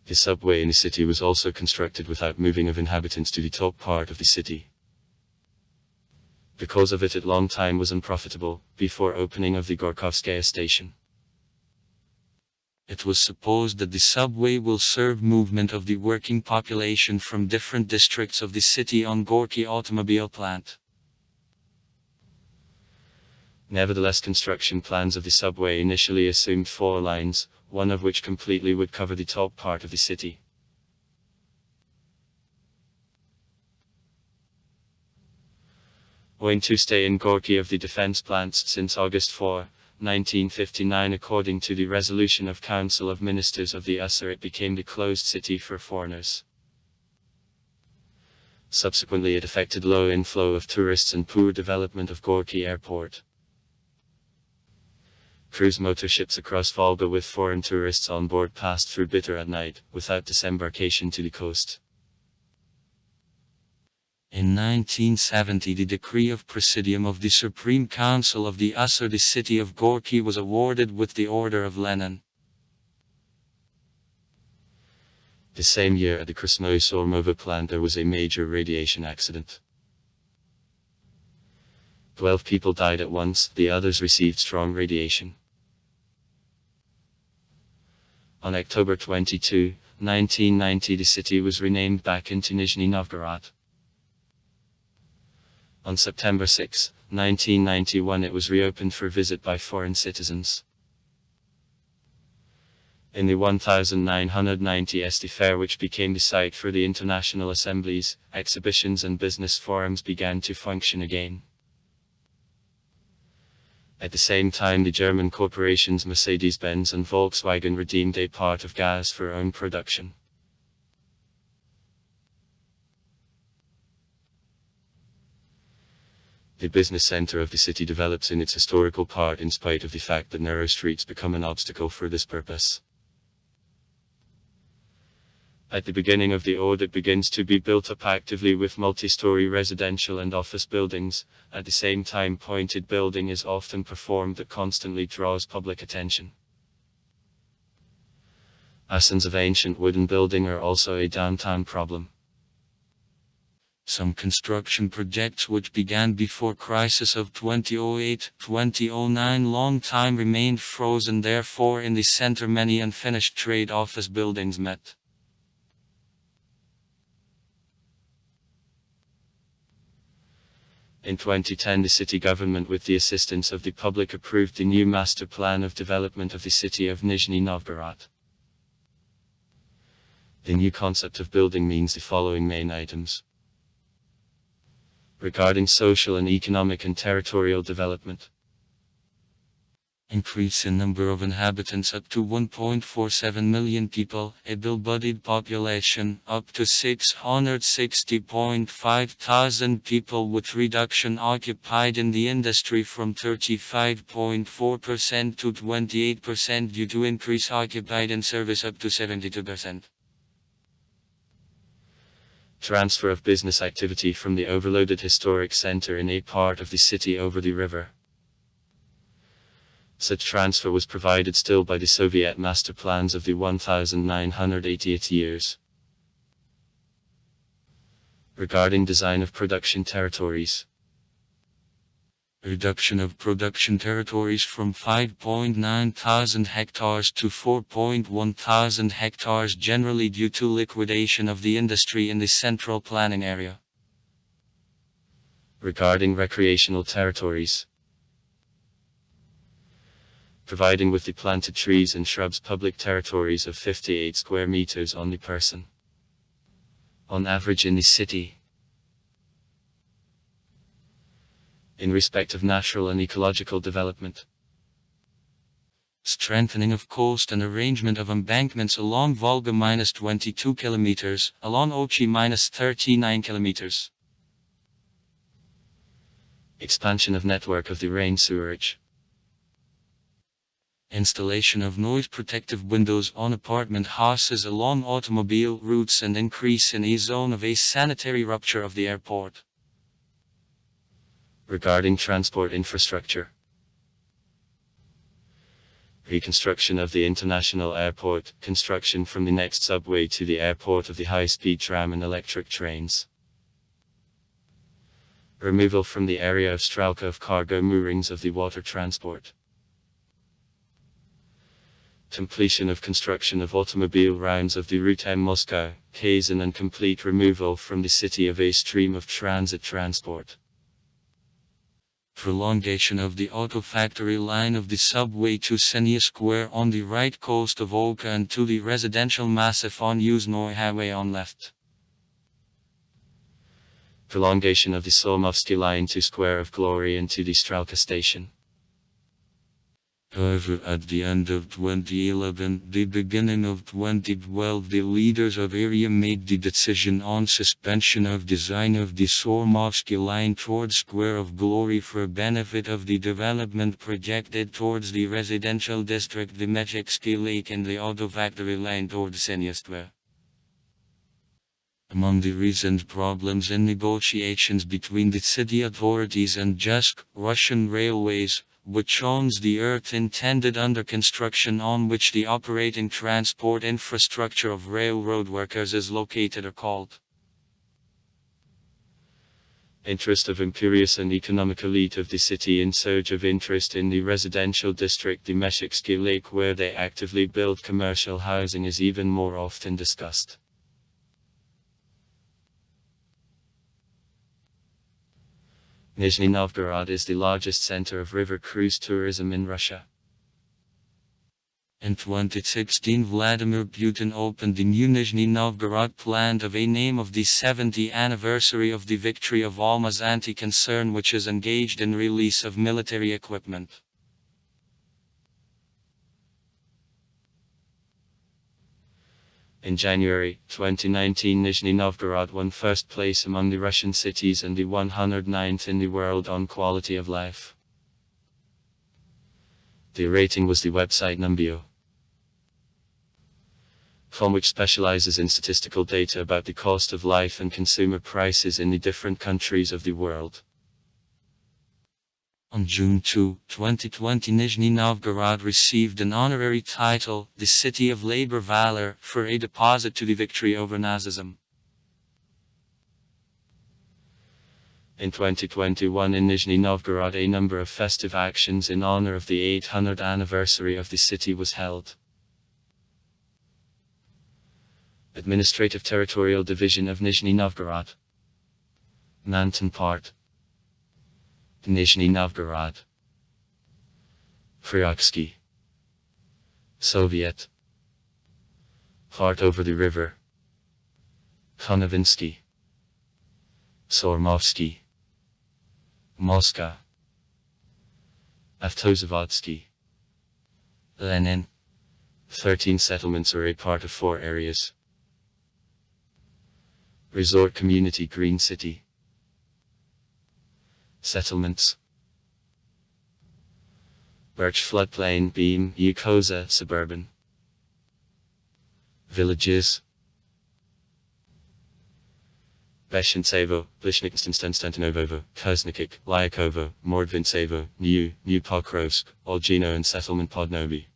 The subway in the city was also constructed without moving of inhabitants to the top part of the city. Because of it at long time was unprofitable, before opening of the Gorkovskaya station. It was supposed that the subway will serve movement of the working population from different districts of the city on Gorky automobile plant. Nevertheless, construction plans of the subway initially assumed 4 lines, one of which completely would cover the top part of the city. Owing to stay in Gorky of the defense plants since August 4, 1959, according to the resolution of Council of Ministers of the USSR, it became the closed city for foreigners. Subsequently, it affected low inflow of tourists and poor development of Gorky Airport. Cruise motor ships across Volga with foreign tourists on board passed through Bitter at night, without disembarkation to the coast. In 1970, the decree of Presidium of the Supreme Council of the USSR, the city of Gorky was awarded with the Order of Lenin. The same year at the Krasnoye Sormovo plant there was a major radiation accident. 12 people died at once, the others received strong radiation. On October 22, 1990, the city was renamed back into Nizhny Novgorod. On September 6, 1991, it was reopened for visit by foreign citizens. In the 1990s, the fair, which became the site for the international assemblies, exhibitions and business forums, began to function again. At the same time, the German corporations Mercedes-Benz and Volkswagen redeemed a part of gas for own production. The business center of the city develops in its historical part in spite of the fact that narrow streets become an obstacle for this purpose. At the beginning of the ode, it begins to be built up actively with multi-story residential and office buildings. At the same time, pointed building is often performed that constantly draws public attention. Asins of ancient wooden building are also a downtown problem. Some construction projects which began before crisis of 2008-2009 long time remained frozen, therefore in the center many unfinished trade office buildings met. In 2010 the city government with the assistance of the public approved the new master plan of development of the city of Nizhny Novgorod. The new concept of building means the following main items. Regarding social and economic and territorial development. Increase in number of inhabitants up to 1.47 million people, able-bodied population up to 660.5 thousand people with reduction occupied in the industry from 35.4% to 28% due to increase occupied in service up to 72%. Transfer of business activity from the overloaded historic center in a part of the city over the river. Such transfer was provided still by the Soviet master plans of the 1988 years. Regarding design of production territories. Reduction of production territories from 5.9 thousand hectares to 4.1 thousand hectares, generally due to liquidation of the industry in the central planning area. Regarding recreational territories. Providing with the planted trees and shrubs public territories of 58 square meters on the person. On average in the city. In respect of natural and ecological development. Strengthening of coast and arrangement of embankments along Volga -22 kilometers, along Ochi -39 kilometers. Expansion of network of the rain sewerage. Installation of noise protective windows on apartment houses along automobile routes and increase in a zone of a sanitary rupture of the airport. Regarding transport infrastructure. Reconstruction of the international airport, construction from the next subway to the airport of the high-speed tram and electric trains. Removal from the area of Strelka of cargo moorings of the water transport. Completion of construction of automobile rounds of the route M-Moscow, Kazan, and complete removal from the city of a stream of transit transport. Prolongation of the auto factory line of the subway to Senya Square on the right coast of Volga and to the residential massif on Yuzhny Highway on left. Prolongation of the Solmovsky line to Square of Glory and to the Strelka station. However, at the end of 2011, the beginning of 2012, the leaders of area made the decision on suspension of design of the Sormovsky line towards Square of Glory for benefit of the development projected towards the residential district, the Mechitsky Lake, and the auto factory line towards Senya Square. Among the recent problems in negotiations between the city authorities and JESK, Russian Railways, which owns the earth intended under construction on which the operating transport infrastructure of railroad workers is located, are called. Interest of imperious and economic elite of the city in surge of interest in the residential district, the Mechitsky Lake, where they actively build commercial housing, is even more often discussed. Nizhny Novgorod is the largest center of river cruise tourism in Russia. In 2016, Vladimir Putin opened the new Nizhny Novgorod plant of a name of the 70th anniversary of the victory of Almaz concern, which is engaged in release of military equipment. In January 2019, Nizhny Novgorod won first place among the Russian cities and the 109th in the world on quality of life. The rating was the website Numbeo.com, which specializes in statistical data about the cost of life and consumer prices in the different countries of the world. On June 2, 2020, Nizhny Novgorod received an honorary title, the City of Labor Valor, for a deposit to the victory over Nazism. In 2021 in Nizhny Novgorod, a number of festive actions in honor of the 800th anniversary of the city was held. Administrative Territorial Division of Nizhny Novgorod. Mountain Part. Nizhny Novgorod. Pryaksky. Soviet. Part over the river. Konovinsky. Sormovsky. Moscow. Avtozavodski. Lenin. 13 settlements are a part of 4 areas. Resort Community Green City. Settlements. Birch Floodplain Beam Yukoza Suburban. Villages. Beshintsevo, Blishnikstenstantantinovovo, Kuznykik, Lyakovo, Mordvintsevo, New Pokrovsk, Olgino and Settlement Podnovi.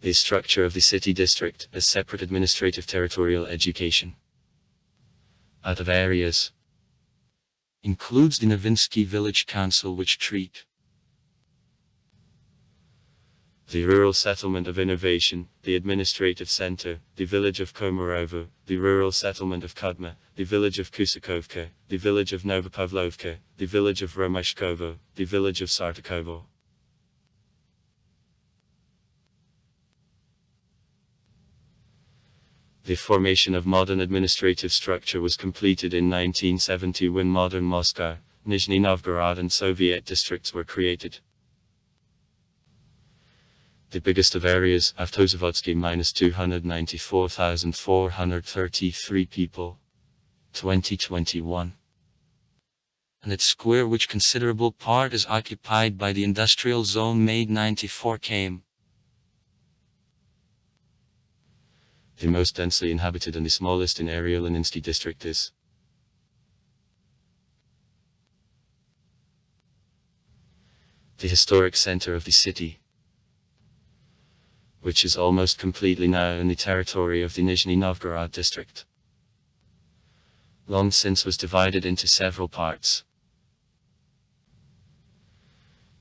The structure of the city district as separate administrative territorial education. Out of areas. Includes the Novinsky Village Council which treat the rural settlement of Innovation, the administrative center, the village of Komarovo, the rural settlement of Kudma, the village of Kusakovka, the village of Novopavlovka, the village of Romashkovo, the village of Sartakovo. The formation of modern administrative structure was completed in 1970 when modern Moscow, Nizhny Novgorod and Soviet districts were created. The biggest of areas, Avtozavodski -294,433 people. 2021. And its square which considerable part is occupied by the industrial zone made 94 km. The most densely inhabited and the smallest in area Leninsky district is the historic center of the city, which is almost completely now in the territory of the Nizhny Novgorod district. Long since was divided into several parts.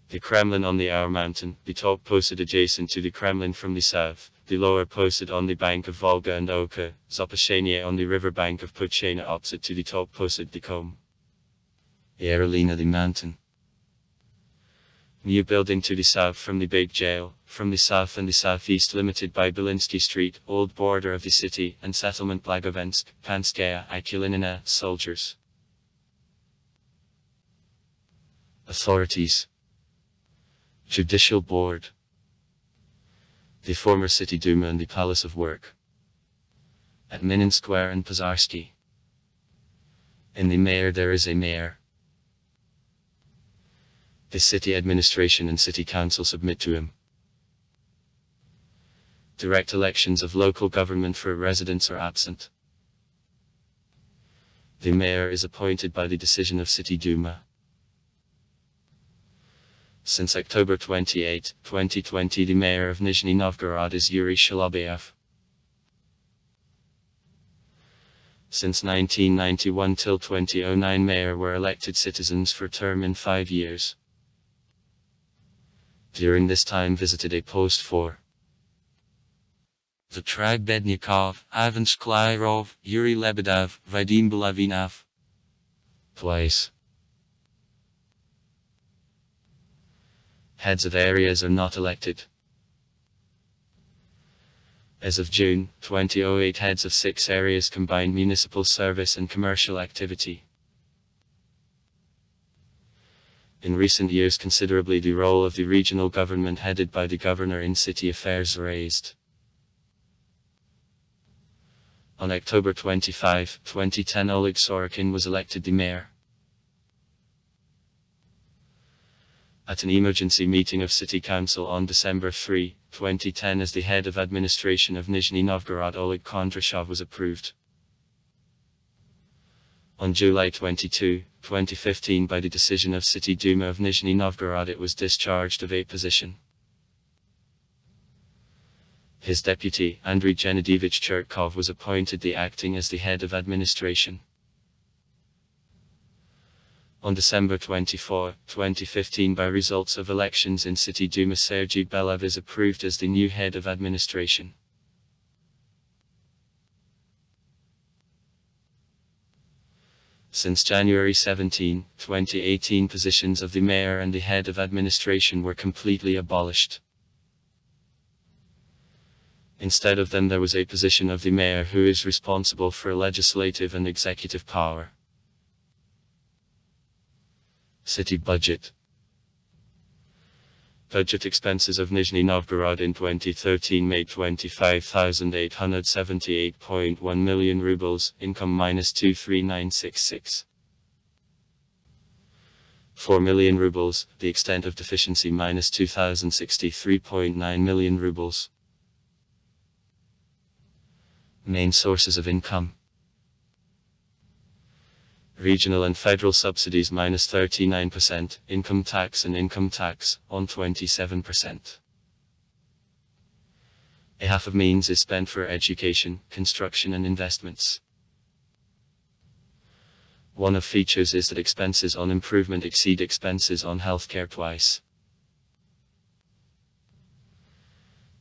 The Kremlin on the Our Mountain, the top posted adjacent to the Kremlin from the south, the lower posted on the bank of Volga and Oka, Zapashenie on the river bank of Puchena opposite to the top posted the Kom. Yarolina the mountain. New building to the south from the big jail, from the south and the southeast limited by Belinsky Street, old border of the city, and settlement Blagovensk, Panskaya, Akulinina, soldiers. Authorities. Judicial Board. The former City Duma and the Palace of Work. At Minin Square and Pozarsky. In the mayor there is a mayor. The city administration and city council submit to him. Direct elections of local government for residents are absent. The mayor is appointed by the decision of City Duma. Since October 28, 2020, the mayor of Nizhny Novgorod is Yuri Sholobayev. Since 1991 till 2009, mayor were elected citizens for term in 5 years. During this time visited a post for the Tribednikov, Ivan Sklarov, Yuri Lebedev, Vadim Belavinov. Twice. Heads of areas are not elected. As of June 2008, heads of 6 areas combine municipal service and commercial activity. In recent years, considerably the role of the regional government headed by the governor in city affairs raised. On October 25, 2010, Oleg Sorokin was elected the mayor. At an emergency meeting of City Council on December 3, 2010, as the head of administration of Nizhny Novgorod, Oleg Kondrashov was approved. On July 22, 2015, by the decision of City Duma of Nizhny Novgorod, it was discharged of a position. His deputy, Andrei Gennadievich Chertkov, was appointed acting as the head of administration. On December 24, 2015, by results of elections in City Duma, Sergei Belev is approved as the new head of administration. Since January 17, 2018, positions of the mayor and the head of administration were completely abolished. Instead of them, there was a position of the mayor, who is responsible for legislative and executive power. City budget. Budget expenses of Nizhny Novgorod in 2013 made 25,878.1 million rubles, income minus 23966. 4 million rubles, the extent of deficiency minus 2,063.9 million rubles. Main sources of income. Regional and federal subsidies minus 39%, income tax and income tax on 27%. A half of means is spent for education, construction and investments. One of features is that expenses on improvement exceed expenses on healthcare twice.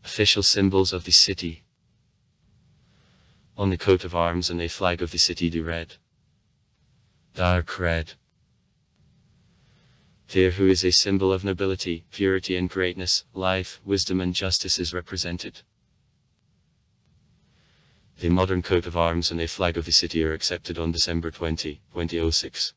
Official symbols of the city. On the coat of arms and a flag of the city, the red. Dark red. There, who is a symbol of nobility, purity and greatness, life, wisdom and justice, is represented. The modern coat of arms and a flag of the city are accepted on December 20, 2006.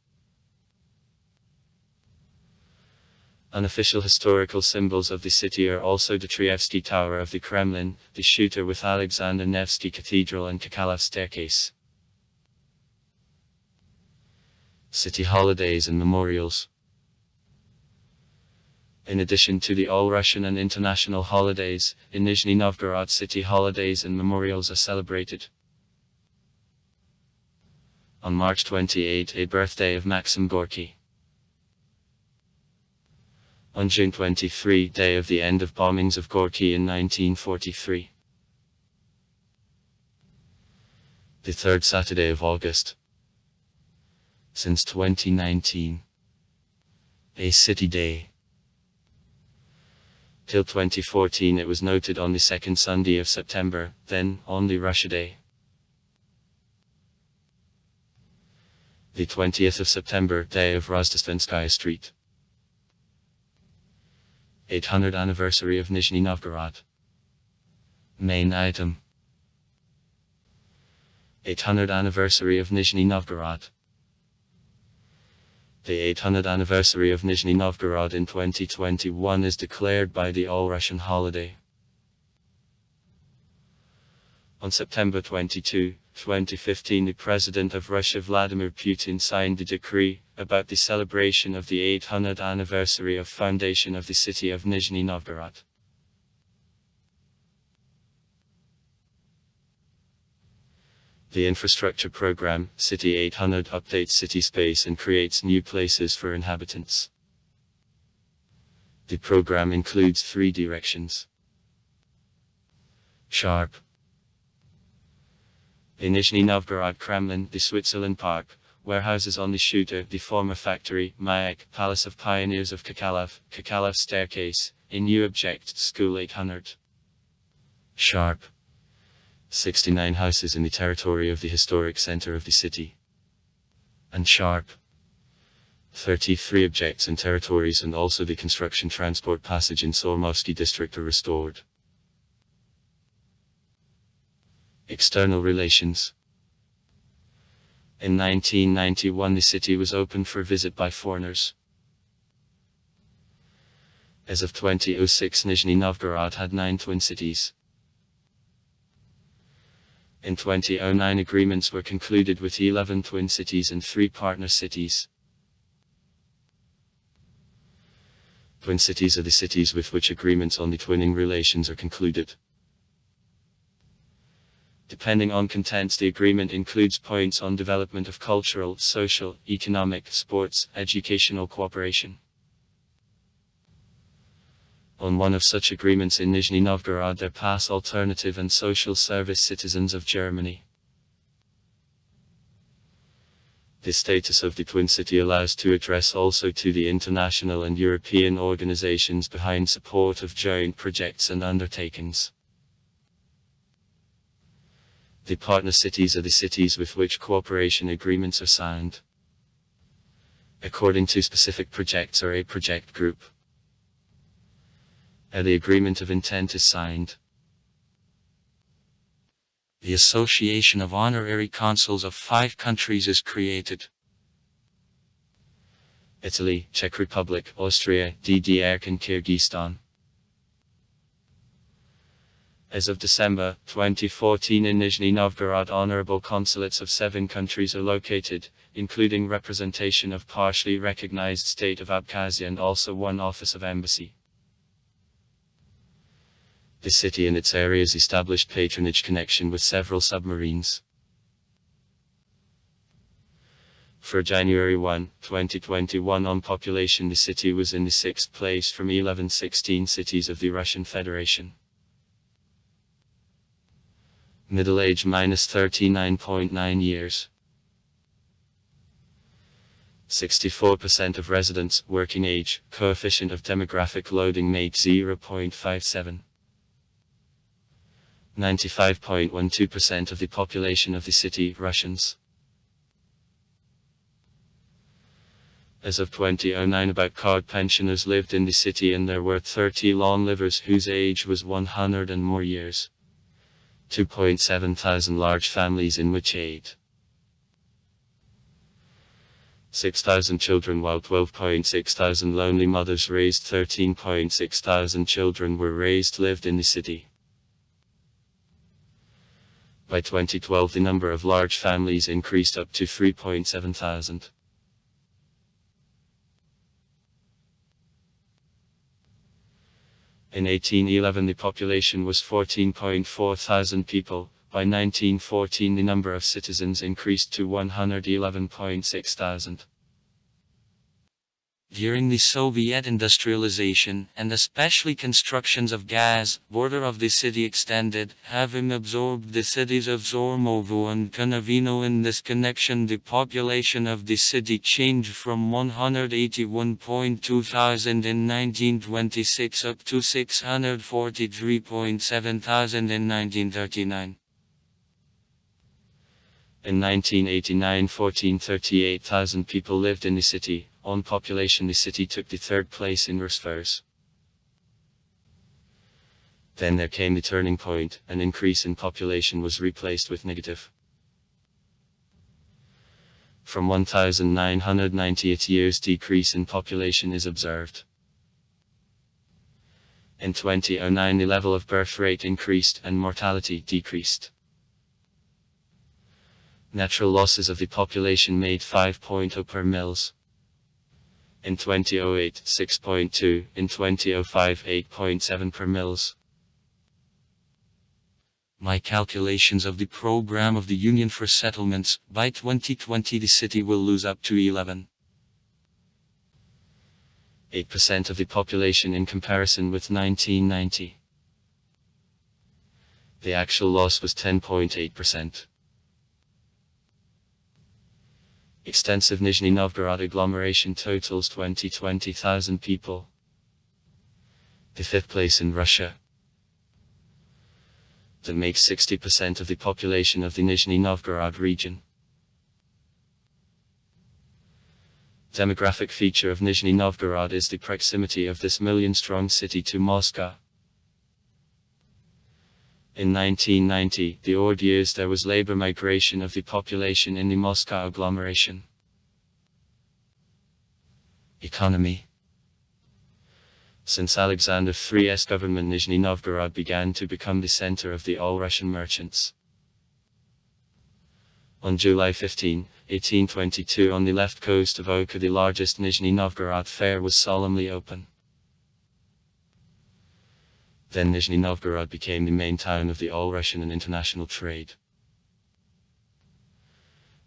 Unofficial historical symbols of the city are also the Trievsky Tower of the Kremlin, the shooter with Alexander Nevsky Cathedral and Kakalov staircase. City holidays and memorials. In addition to the all-Russian and international holidays, in Nizhny Novgorod, city holidays and memorials are celebrated. On March 28, a birthday of Maxim Gorky. On June 23, day of the end of bombings of Gorky in 1943. The third Saturday of August. Since 2019. A city day. Till 2014 it was noted on the second Sunday of September, then on the Russia Day. The 20th of September, day of Rozdestvenskaya Street. 800th anniversary of Nizhny Novgorod. Main item. 800th anniversary of Nizhny Novgorod. The 800th anniversary of Nizhny Novgorod in 2021 is declared by the All-Russian holiday. On September 22, 2015, the President of Russia Vladimir Putin signed the decree about the celebration of the 800th anniversary of foundation of the city of Nizhny Novgorod. The infrastructure program, City 800, updates city space and creates new places for inhabitants. The program includes 3 directions. Sharp. In Nizhny Novgorod Kremlin, the Switzerland Park, warehouses on the shooter, the former factory, Mayak, Palace of Pioneers of Kakalov, Kakalov staircase, a new object, School 800. Sharp. 69 houses in the territory of the historic center of the city. And sharp. 33 objects and territories and also the construction transport passage in Sormovsky district are restored. External relations. In 1991 the city was opened for visit by foreigners. As of 2006 Nizhny Novgorod had 9 twin cities. In 2009 agreements were concluded with 11 twin cities and 3 partner cities. Twin cities are the cities with which agreements on the twinning relations are concluded. Depending on contents, the agreement includes points on development of cultural, social, economic, sports, educational cooperation. On one of such agreements in Nizhny Novgorod there pass alternative and social service citizens of Germany. The status of the Twin City allows to address also to the international and European organizations behind support of joint projects and undertakings. The partner cities are the cities with which cooperation agreements are signed according to specific projects or a project group. The agreement of intent is signed. The Association of Honorary Consuls of 5 countries is created: Italy, Czech Republic, Austria, DDR and Kyrgyzstan. As of December 2014 in Nizhny Novgorod, honorable consulates of 7 countries are located, including representation of partially recognized state of Abkhazia and also 1 office of embassy. The city and its areas established patronage connection with several submarines. For January 1, 2021 on population, the city was in the 6th place from 1116 cities of the Russian Federation. Middle age -39.9 years. 64% of residents, working age, coefficient of demographic loading made 0.57. 95.12% of the population of the city, Russians. As of 2009, about card pensioners lived in the city and there were 30 long livers whose age was 100 and more years. 2.7 thousand large families in which 6,000 children, while 12.6 thousand lonely mothers raised 13.6 thousand children were raised lived in the city. By 2012 the number of large families increased up to 3.7 thousand. In 1811 the population was 14.4 thousand people. By 1914 the number of citizens increased to 111.6 thousand. During the Soviet industrialization, and especially constructions of gas, border of the city extended, having absorbed the cities of Zormovo and Konavino. In this connection the population of the city changed from 181.2 thousand in 1926 up to 643.7 thousand in 1939. In 1989, 1,438,000 people lived in the city. On population the city took the 3rd place in Rusfers. Then there came the turning point, an increase in population was replaced with negative. From 1,998 years decrease in population is observed. In 2009 the level of birth rate increased and mortality decreased. Natural losses of the population made 5.0 per mils. In 2008, 6.2, in 2005, 8.7 per mils. My calculations of the program of the Union for settlements, by 2020 the city will lose up to 11.8% of the population in comparison with 1990. The actual loss was 10.8%. Extensive Nizhny Novgorod agglomeration totals 20,000 people. The 5th place in Russia. That makes 60% of the population of the Nizhny Novgorod region. Demographic feature of Nizhny Novgorod is the proximity of this million-strong city to Moscow. In 1990, the odd years there was labor migration of the population in the Moscow agglomeration. Economy. Since Alexander III's government, Nizhny Novgorod began to become the center of the all-Russian merchants. On July 15, 1822 on the left coast of Oka the largest Nizhny Novgorod fair was solemnly open. Then Nizhny Novgorod became the main town of the all-Russian and international trade.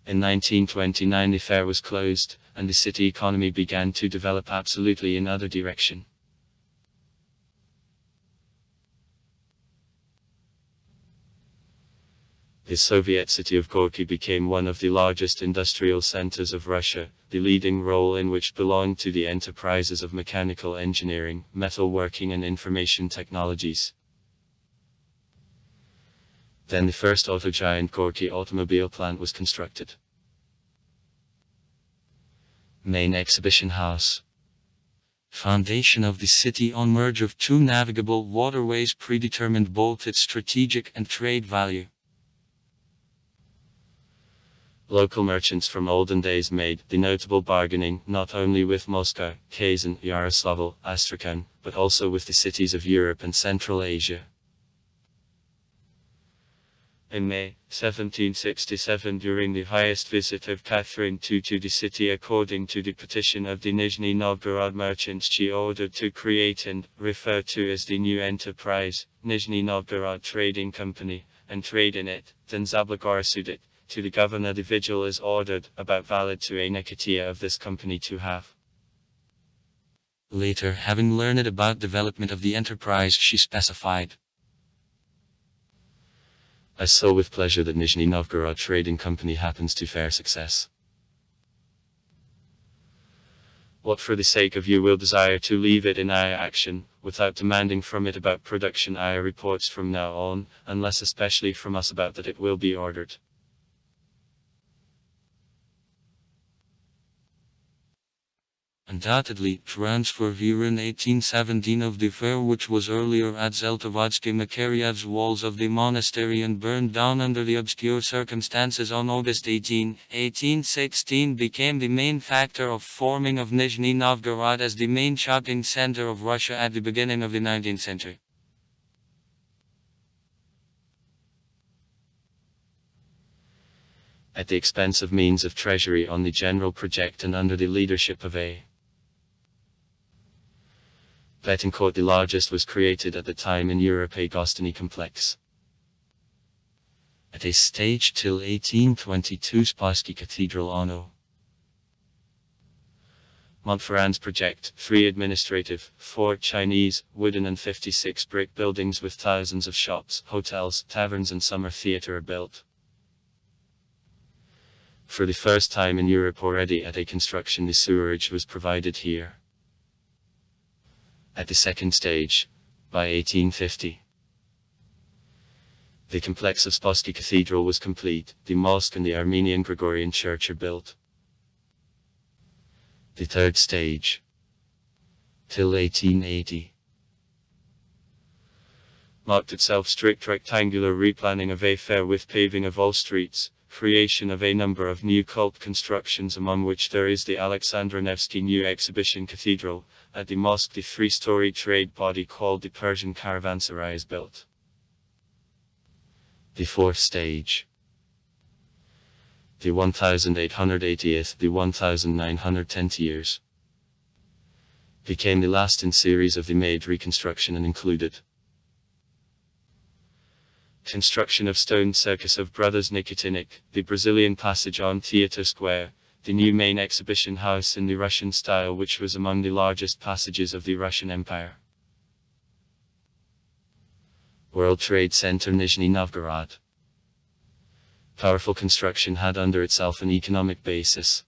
In 1929 the fair was closed, and the city economy began to develop absolutely in other direction. The Soviet city of Gorky became one of the largest industrial centers of Russia, the leading role in which belonged to the enterprises of mechanical engineering, metalworking and information technologies. Then the first auto giant Gorky automobile plant was constructed. Main exhibition house. Foundation of the city on merge of two navigable waterways predetermined both its strategic and trade value. Local merchants from olden days made the notable bargaining not only with Moscow, Kazan, Yaroslavl, Astrakhan, but also with the cities of Europe and Central Asia. In May 1767, during the highest visit of Catherine II to the city according to the petition of the Nizhny Novgorod merchants, she ordered to create and refer to as the new enterprise, Nizhny Novgorod Trading Company, and trade in it, then Zablagorasudit. To the governor the vigil is ordered, about valid to a Nekatia of this company to have. Later, having learned about development of the enterprise, she specified, I saw with pleasure that Nizhny Novgorod Trading Company happens to fair success. What for the sake of you will desire to leave it in our action, without demanding from it about production our reports from now on, unless especially from us about that it will be ordered. Undoubtedly, transfer here in 1817 of the fair which was earlier at Zeltovodsky Makariev's walls of the monastery and burned down under the obscure circumstances on August 18, 1816 became the main factor of forming of Nizhny Novgorod as the main shopping center of Russia at the beginning of the 19th century. At the expense of means of treasury on the general project and under the leadership of A. Betancourt, the largest was created at the time in Europe a Gostiny complex. At a stage till 1822 Spassky Cathedral Ono. Montferrand's project, 3 administrative, 4 Chinese, wooden and 56 brick buildings with thousands of shops, hotels, taverns and summer theatre are built. For the first time in Europe already at a construction the sewerage was provided here. At the second stage, by 1850, the complex of Spassky Cathedral was complete, the mosque and the Armenian Gregorian church are built. The third stage, till 1880, marked itself strict rectangular replanning of a fair with paving of all streets, creation of a number of new cult constructions among which there is the Alexander Nevsky New Exhibition Cathedral. At the mosque the 3-story trade body called the Persian Caravanserai is built. The fourth stage, the 1880th, the 1910 years, became the last in series of the made reconstruction and included construction of stone circus of Brothers Nikitinik, the Brazilian passage on Theatre Square, the new main exhibition house in the Russian style which was among the largest passages of the Russian Empire. World Trade Center Nizhny Novgorod. Powerful construction had under itself an economic basis.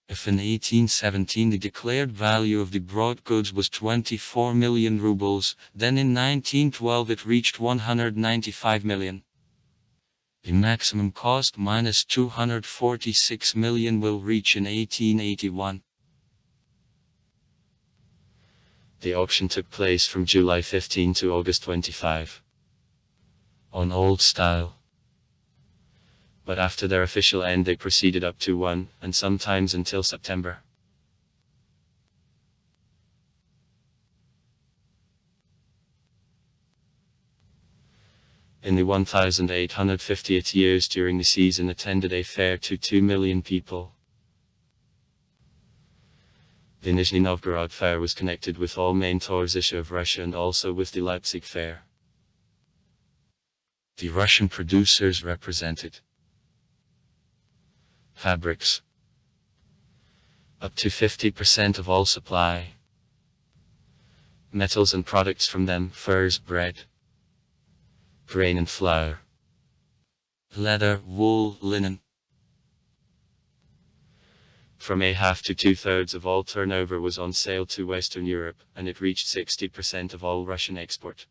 If in 1817 the declared value of the brought goods was 24 million rubles, then in 1912 it reached 195 million. The maximum cost minus 246 million will reach in 1881. The auction took place from July 15 to August 25. On old style. But after their official end they proceeded up to 1, and sometimes until September. In the 1850th years during the season attended a fair to 2 million people. The Nizhny Novgorod fair was connected with all main tours of Russia and also with the Leipzig fair. The Russian producers represented fabrics, up to 50% of all supply, metals and products from them, furs, bread, grain and flour, leather, wool, linen. From a half to two-thirds of all turnover was on sale to Western Europe, and it reached 60% of all Russian export.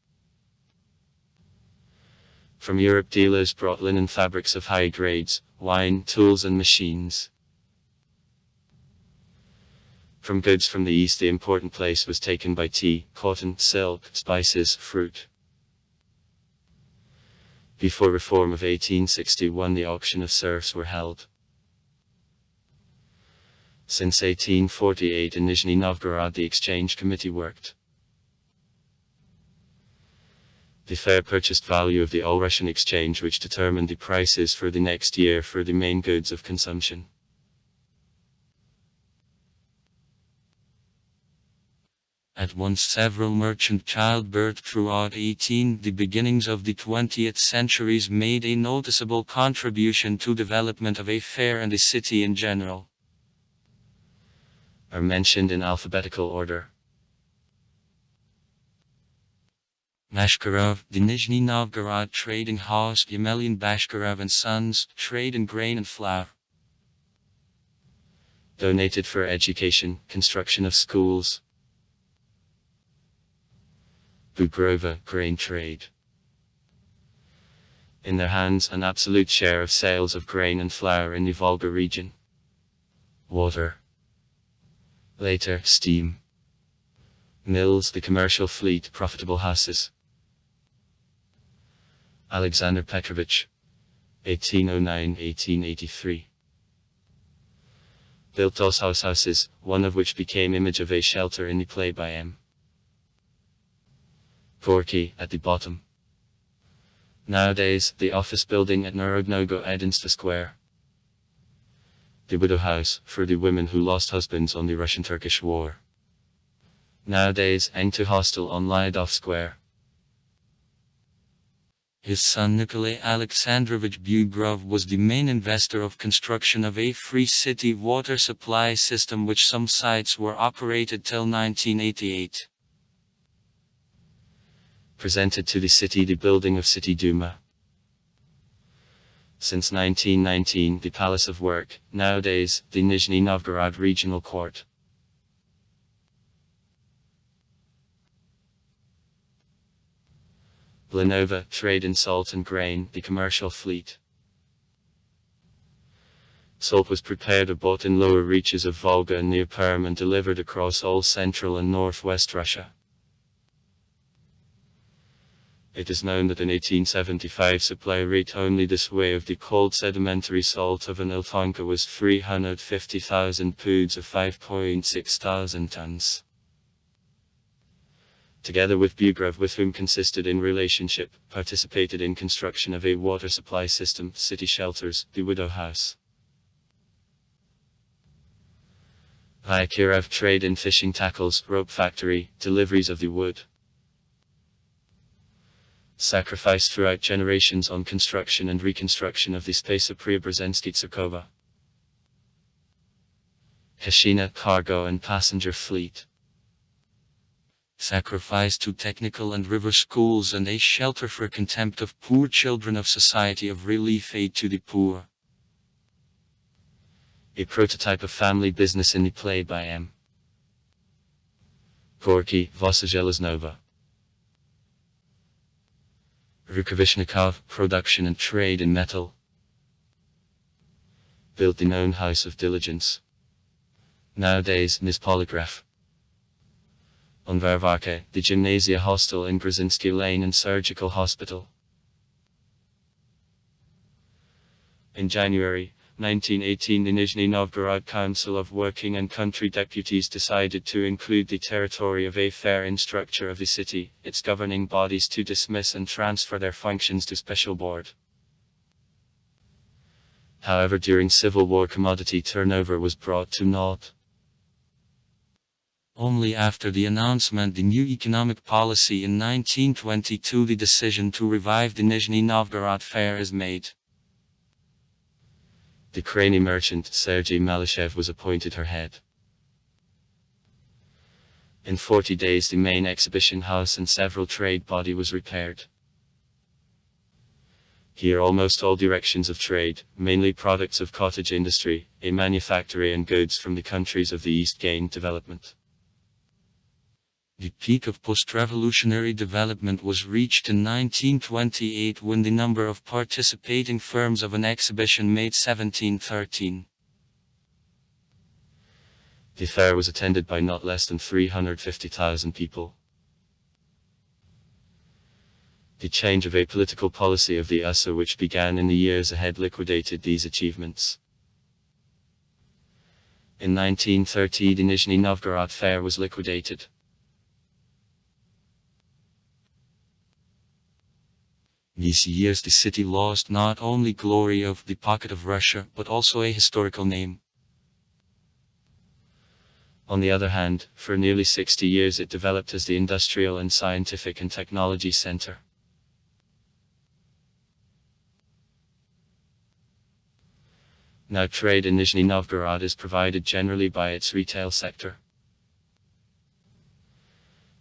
From Europe, dealers brought linen fabrics of high grades, wine, tools and machines. From goods from the East, the important place was taken by tea, cotton, silk, spices, fruit. Before reform of 1861, the auction of serfs were held. Since 1848 in Nizhny Novgorod the exchange committee worked. The fair purchased value of the all-Russian exchange, which determined the prices for the next year for the main goods of consumption. At once several merchant childbirth throughout the beginnings of the 20th centuries made a noticeable contribution to development of a fair and a city in general. Are mentioned in alphabetical order. Bashkirov, the Nizhny Novgorod Trading House, Yemelyan Bashkirov and Sons, trade in grain and flour. Donated for education, construction of schools. Bugrova, grain trade. In their hands an absolute share of sales of grain and flour in the Volga region. Water. Later, steam. Mills, the commercial fleet, profitable houses. Alexander Petrovich, 1809-1883. Built those houses, one of which became image of a shelter in the play by M. Gorky, at the bottom. Nowadays, the office building at Novgorod Square. The widow house, for the women who lost husbands on the Russian-Turkish War. Nowadays, Engtu Hostel on Lyadov Square. His son Nikolai Alexandrovich Bugrov was the main investor of construction of a free city water supply system, which some sites were operated till 1988. Presented to the city the building of City Duma. Since 1919, the Palace of Work, nowadays, the Nizhny Novgorod Regional Court. Blanova, trade in salt and grain, the commercial fleet. Salt was prepared or bought in lower reaches of Volga and near Perm and delivered across all central and northwest Russia. It is known that in 1875 supply rate only this way of the cold sedimentary salt of an Iltonka was 350,000 poods of 5.6 thousand tons. Together with Bugrov, with whom consisted in relationship, participated in construction of a water supply system, city shelters, the widow house. Vyakirov, trade in fishing tackles, rope factory, deliveries of the wood. Sacrificed throughout generations on construction and reconstruction of the Spasa Preobrazhensky Tsarkova. Kashina, cargo and passenger fleet. Sacrifice to technical and river schools and a shelter for contempt of poor children of society of relief aid to the poor. A prototype of family business in the play by M. Gorky, Vosagelaznova. Rukavishnikov, production and trade in metal. Built the known House of Diligence. Nowadays, Ms. Polygraph. On Varvarka, the Gymnasia Hostel in Grzinski Lane and Surgical Hospital. In January 1918, the Nizhny Novgorod Council of Working and Country Deputies decided to include the territory of a fair in structure of the city, its governing bodies to dismiss and transfer their functions to special board. However, during civil war commodity turnover was brought to naught. Only after the announcement the new economic policy in 1922 the decision to revive the Nizhny Novgorod fair is made. The Ukrainian merchant Sergei Malyshev was appointed her head. In 40 days the main exhibition house and several trade body was repaired. Here almost all directions of trade, mainly products of cottage industry, a manufactory and goods from the countries of the East gained development. The peak of post-revolutionary development was reached in 1928 when the number of participating firms of an exhibition made 1713. The fair was attended by not less than 350,000 people. The change of a political policy of the USSR which began in the years ahead liquidated these achievements. In 1930 the Nizhny Novgorod fair was liquidated. These years the city lost not only glory of the pocket of Russia, but also a historical name. On the other hand, for nearly 60 years it developed as the industrial and scientific and technology center. Now trade in Nizhny Novgorod is provided generally by its retail sector.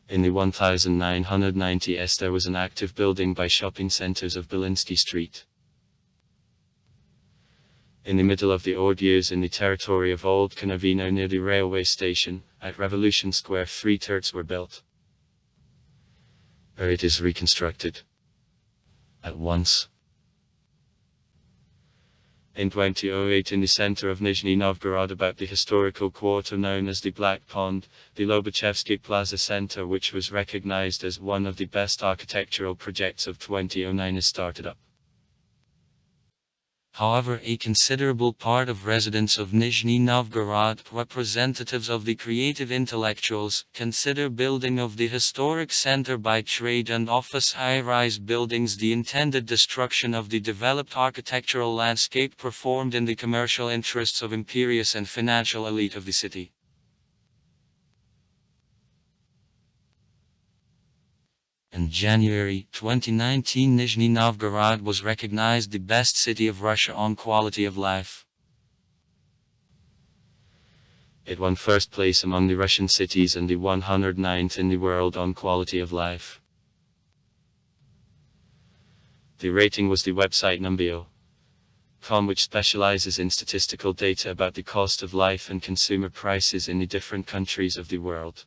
In the 1990s there was an active building by shopping centers of Belinsky Street. In the middle of the old years in the territory of Old Konovino near the railway station, at Revolution Square 3 turrets were built. Or it is reconstructed. At once. In 2008 in the center of Nizhny Novgorod about the historical quarter known as the Black Pond, the Lobachevsky Plaza Center which was recognized as one of the best architectural projects of 2009 is started up. However, a considerable part of residents of Nizhny Novgorod, representatives of the creative intellectuals, consider building of the historic center by trade and office high-rise buildings the intended destruction of the developed architectural landscape performed in the commercial interests of imperious and financial elite of the city. In January 2019 Nizhny Novgorod was recognized the best city of Russia on quality of life. It won first place among the Russian cities and the 109th in the world on quality of life. The rating was the website Numbeo.com which specializes in statistical data about the cost of life and consumer prices in the different countries of the world.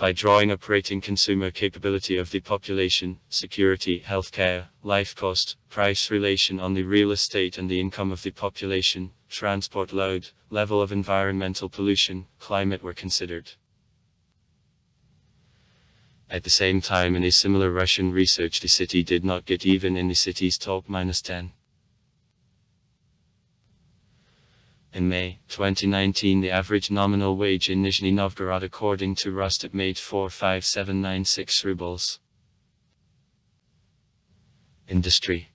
By drawing up rating consumer capability of the population, security, healthcare, life cost, price relation on the real estate and the income of the population, transport load, level of environmental pollution, climate were considered. At the same time in a similar Russian research the city did not get even in the city's top -10. In May 2019 the average nominal wage in Nizhny Novgorod according to Rustat made 45796 rubles. Industry.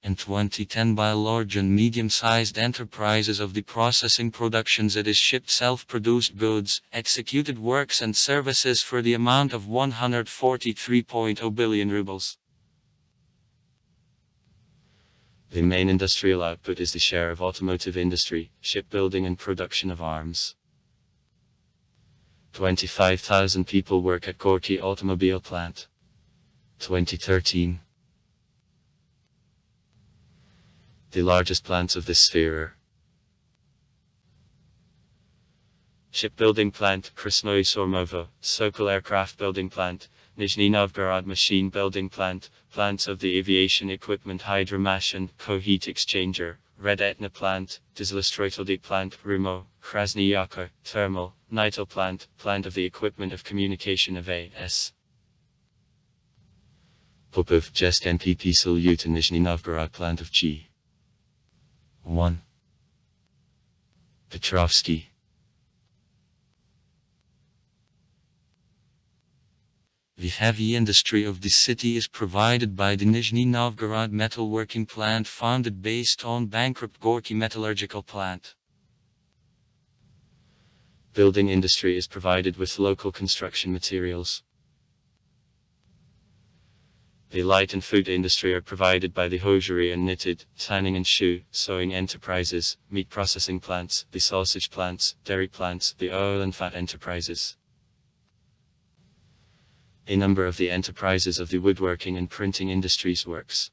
In 2010 by large and medium-sized enterprises of the processing productions it is shipped self-produced goods, executed works and services for the amount of 143.0 billion rubles. The main industrial output is the share of automotive industry, shipbuilding and production of arms. 25,000 people work at Gorky Automobile Plant. 2013. The largest plants of this sphere are Shipbuilding Plant, Krasnoye Sormovo, Sokol Aircraft Building Plant, Nizhny Novgorod Machine Building Plant, plants of the aviation equipment Hydromash and Co-Heat Exchanger, Red Etna Plant, Dieselstrojtelde Plant, Rumo, Krasny Yar, Thermal, Nitel Plant, plant of the equipment of communication of A.S. Popov Jesk NPP Salyut and Nizhny Novgorod plant of G. 1. Petrovsky. The heavy industry of the city is provided by the Nizhny Novgorod metalworking plant founded based on bankrupt Gorky metallurgical plant. Building industry is provided with local construction materials. The light and food industry are provided by the hosiery and knitted, tanning and shoe, sewing enterprises, meat processing plants, the sausage plants, dairy plants, the oil and fat enterprises. A number of the enterprises of the woodworking and printing industries works.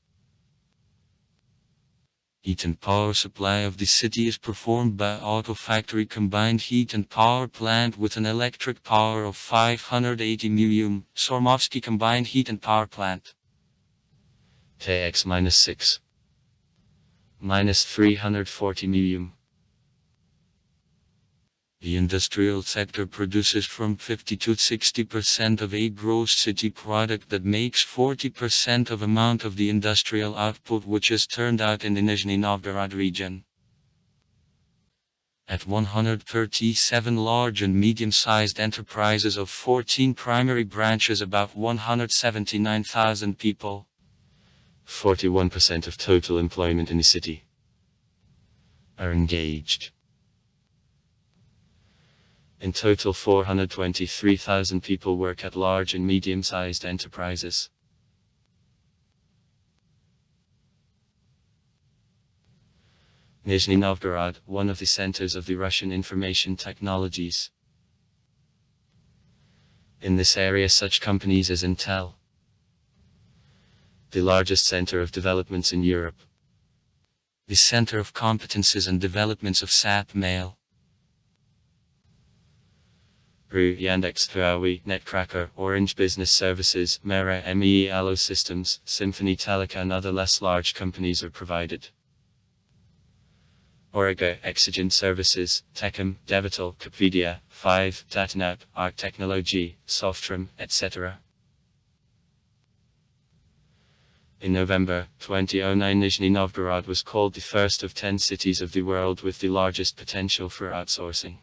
Heat and power supply of the city is performed by Auto Factory combined heat and power plant with an electric power of 580 million, Sormovsky combined heat and power plant. KX-6 minus 340 million. The industrial sector produces from 50 to 60% of a gross city product that makes 40% of amount of the industrial output which is turned out in the Nizhny Novgorod region. At 137 large and medium-sized enterprises of 14 primary branches, about 179,000 people. 41% of total employment in the city are engaged. In total, 423,000 people work at large and medium-sized enterprises. Nizhny Novgorod, one of the centers of the Russian information technologies. In this area, such companies as Intel, the largest center of developments in Europe, the center of competences and developments of SAP Mail, RU, Yandex, Huawei, Netcracker, Orange Business Services, Mera, MEE, Allo Systems, Symphony Teleca and other less large companies are provided. Origa, Exigent Services, Techem, Devital, Capvidia, 5, Datanap, Arc Technology, Softrum, etc. In November 2009, Nizhny Novgorod was called the first of 10 cities of the world with the largest potential for outsourcing.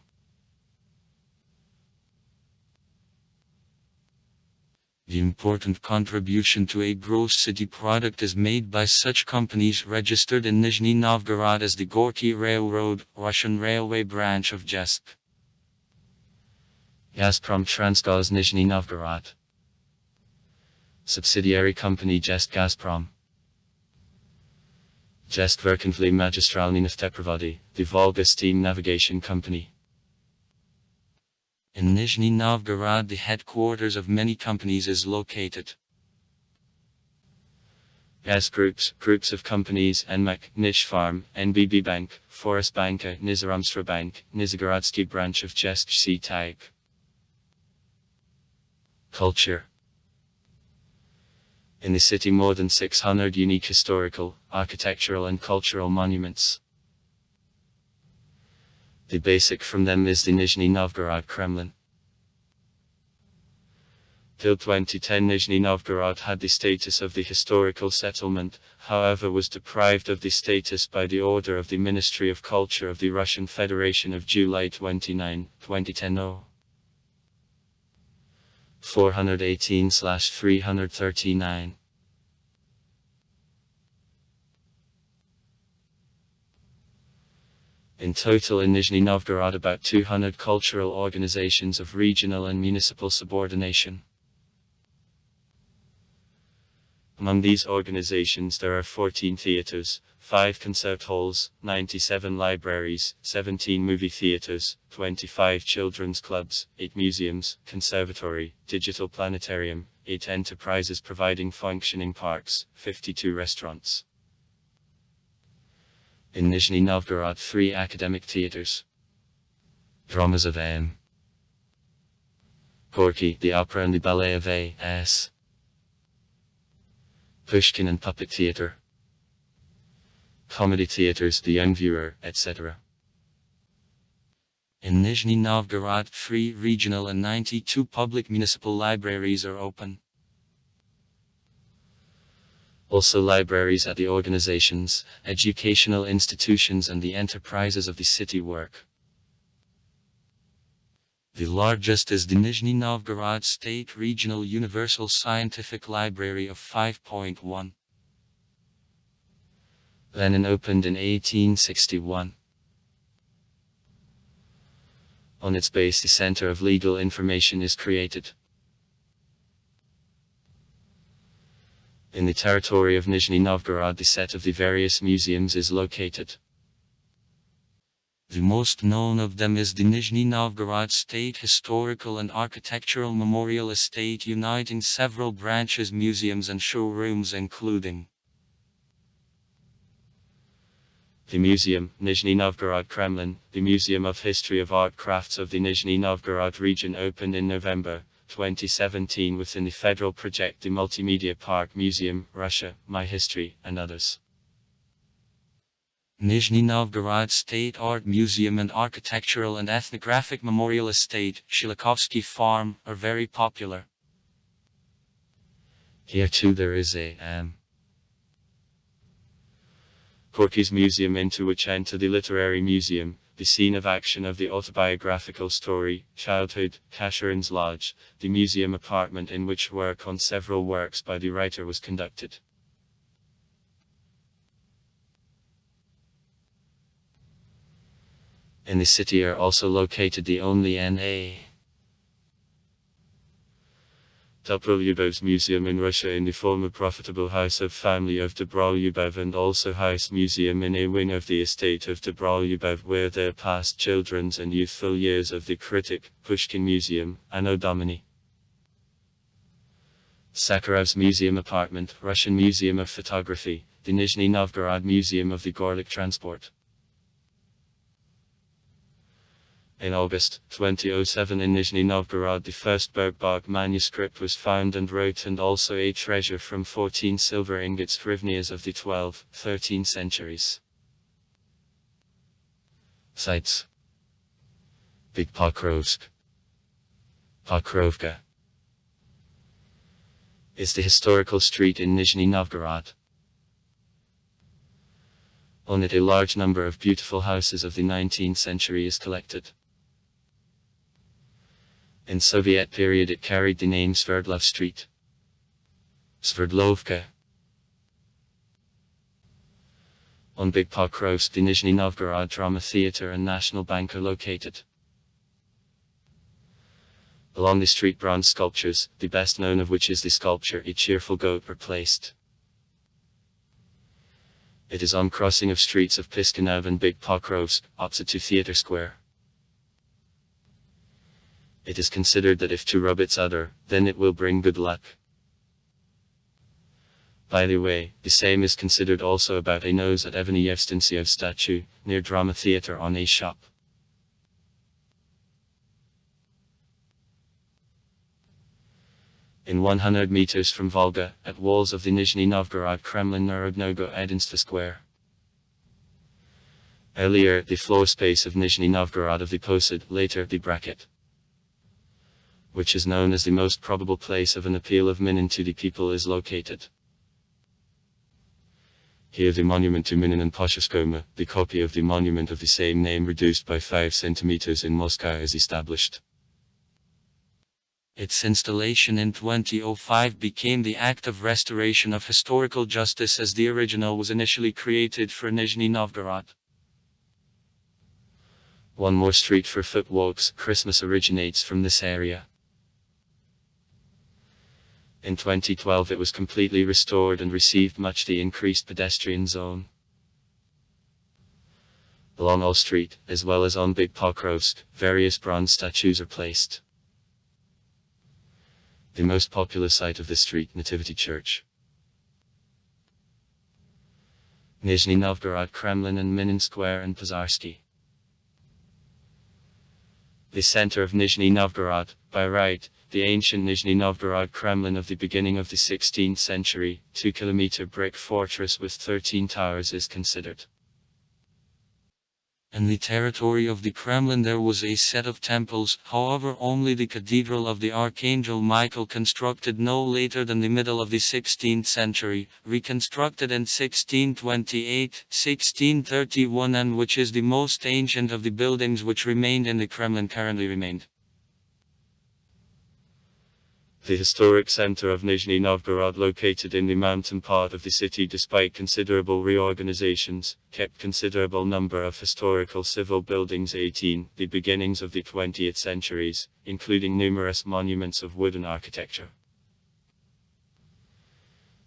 The important contribution to a gross city product is made by such companies registered in Nizhny Novgorod as the Gorky Railroad, Russian railway branch of JESC. Gazprom Transgaz Nizhny Novgorod. Subsidiary company JESC Gazprom. JESC Verkhnvly Magistralny Nafteprovody, the Volga Steam Navigation Company. In Nizhny Novgorod, the headquarters of many companies is located. Gaz groups of companies: Enmek, Nishfarm, NBB Bank, Forest Banka, Nizhoromstra Bank, Nizhgorodsky branch of JESC Tag. Culture. In the city, more than 600 unique historical, architectural and cultural monuments. The basic from them is the Nizhny Novgorod Kremlin. Till 2010, Nizhny Novgorod had the status of the historical settlement, however was deprived of the status by the order of the Ministry of Culture of the Russian Federation of July 29, 2010. 418/339. In total in Nizhny Novgorod about 200 cultural organizations of regional and municipal subordination. Among these organizations there are 14 theaters, 5 concert halls, 97 libraries, 17 movie theaters, 25 children's clubs, 8 museums, conservatory, digital planetarium, 8 enterprises providing functioning parks, 52 restaurants. In Nizhny Novgorod 3 academic theaters. Dramas of M. Gorky, the opera and the ballet of A.S. Pushkin and Puppet Theatre. Comedy theaters, The Young Viewer, etc. In Nizhny Novgorod 3 regional and 92 public municipal libraries are open. Also libraries at the organizations, educational institutions and the enterprises of the city work. The largest is the Nizhny Novgorod State Regional Universal Scientific Library of 5.1. Lenin opened in 1861. On its base, the center of legal information is created. In the territory of Nizhny Novgorod, the set of the various museums is located. The most known of them is the Nizhny Novgorod State Historical and Architectural Memorial Estate, uniting several branches, museums and showrooms, including the Museum, Nizhny Novgorod Kremlin. The Museum of History of Art Crafts of the Nizhny Novgorod region opened in November 2017 within the federal project the Multimedia Park Museum, Russia, My History, and others. Nizhny Novgorod State Art Museum and Architectural and Ethnographic Memorial Estate, Shilakovsky Farm, are very popular. Here too there is a Corky's Museum, into which enter the Literary Museum, the scene of action of the autobiographical story, Childhood, Kashurin's Lodge, the museum apartment in which work on several works by the writer was conducted. In the city are also located the only N.A. Dobrolyubov's Museum in Russia in the former profitable house of family of Dobrolyubov, and also House Museum in a wing of the estate of Dobrolyubov, where there passed children's and youthful years of the critic, Pushkin Museum, Anno Domini. Sakharov's Museum apartment, Russian Museum of Photography, the Nizhny Novgorod Museum of the Gorlik Transport. In August 2007 in Nizhny Novgorod, the first Bergbog manuscript was found and wrote, and also a treasure from 14 silver ingots hryvnias of the 12th, 13th centuries. Sites: Big Pokrovsk. Pokrovka is the historical street in Nizhny Novgorod. On it a large number of beautiful houses of the 19th century is collected. In Soviet period it carried the name Sverdlov Street. Sverdlovka. On Big Pokrovsk, the Nizhny Novgorod Drama Theatre and National Bank are located. Along the street, bronze sculptures, the best known of which is the sculpture A Cheerful Goat, are placed. It is on crossing of streets of Piskunov and Big Pokrovsk, opposite to Theatre Square. It is considered that if to rub its udder, then it will bring good luck. By the way, the same is considered also about a nose at Evgeny Yevstensiev's statue, near Drama Theatre on a shop. In 100 meters from Volga, at walls of the Nizhny Novgorod Kremlin Narodnogo Edinstva Square. Earlier, the floor space of Nizhny Novgorod of the Posad, later the Bracket, which is known as the most probable place of an appeal of Minin to the people, is located. Here the monument to Minin and Poshuskoma, the copy of the monument of the same name reduced by 5 centimeters in Moscow, is established. Its installation in 2005 became the act of restoration of historical justice, as the original was initially created for Nizhny Novgorod. One more street for foot walks, Christmas, originates from this area. In 2012 it was completely restored and received much the increased pedestrian zone. Along all street, as well as on Big Pokrovsk, various bronze statues are placed. The most popular site of this street, Nativity Church. Nizhny Novgorod Kremlin and Minin Square and Pozarsky. The center of Nizhny Novgorod, by right, the ancient Nizhny Novgorod Kremlin of the beginning of the 16th century, 2-kilometer brick fortress with 13 towers, is considered. In the territory of the Kremlin there was a set of temples, however only the Cathedral of the Archangel Michael, constructed no later than the middle of the 16th century, reconstructed in 1628, 1631, and which is the most ancient of the buildings which remained in the Kremlin, currently remained. The historic center of Nizhny Novgorod, located in the mountain part of the city despite considerable reorganizations, kept considerable number of historical civil buildings. 18. The beginnings of the 20th centuries, including numerous monuments of wooden architecture.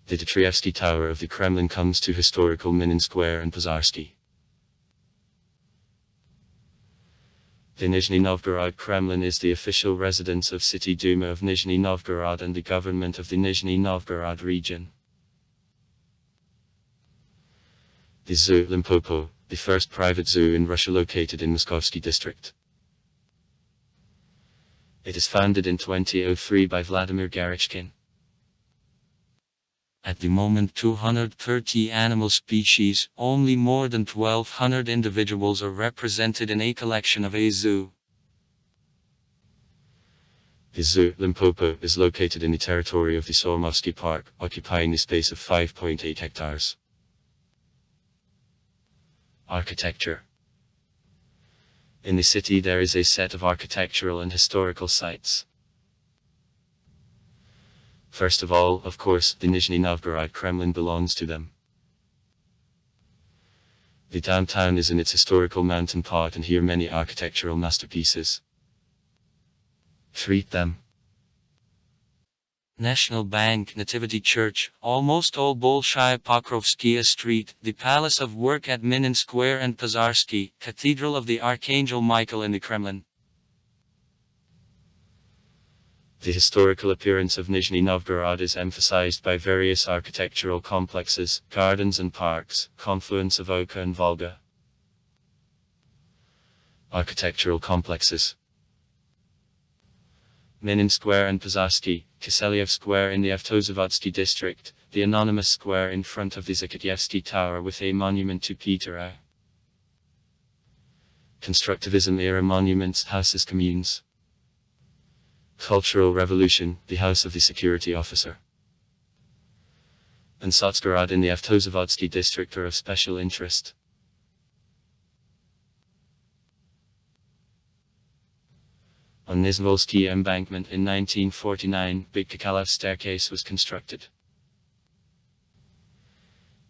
The Dmitrievsky Tower of the Kremlin comes to historical Minin Square and Pozarsky. The Nizhny Novgorod Kremlin is the official residence of City Duma of Nizhny Novgorod and the government of the Nizhny Novgorod region. The Zoo Limpopo, the first private zoo in Russia located in Moskovsky district. It is founded in 2003 by Vladimir Garychkin. At the moment 230 animal species, only more than 1200 individuals are represented in a collection of a zoo. The Zoo Limpopo is located in the territory of the Sormovsky Park, occupying the space of 5.8 hectares. Architecture. In the city there is a set of architectural and historical sites. First of all, of course, the Nizhny Novgorod Kremlin belongs to them. The downtown is in its historical mountain part, and here many architectural masterpieces. Treat them. National Bank, Nativity Church, almost all Bolshaya Pokrovskaya Street, the Palace of Work at Minin Square and Pozarsky, Cathedral of the Archangel Michael in the Kremlin. The historical appearance of Nizhny Novgorod is emphasized by various architectural complexes, gardens and parks, confluence of Oka and Volga. Architectural complexes. Minin Square and Pozarsky, Kiselyev Square in the Avtozavodski district, the anonymous square in front of the Zakityevsky Tower with a monument to Peter I. Constructivism-era monuments, houses, communes. Cultural Revolution, the house of the security officer. And Sotsgorod in the Avtozavodski district are of special interest. On Nizhny embankment in 1949, Big Kakalev staircase was constructed.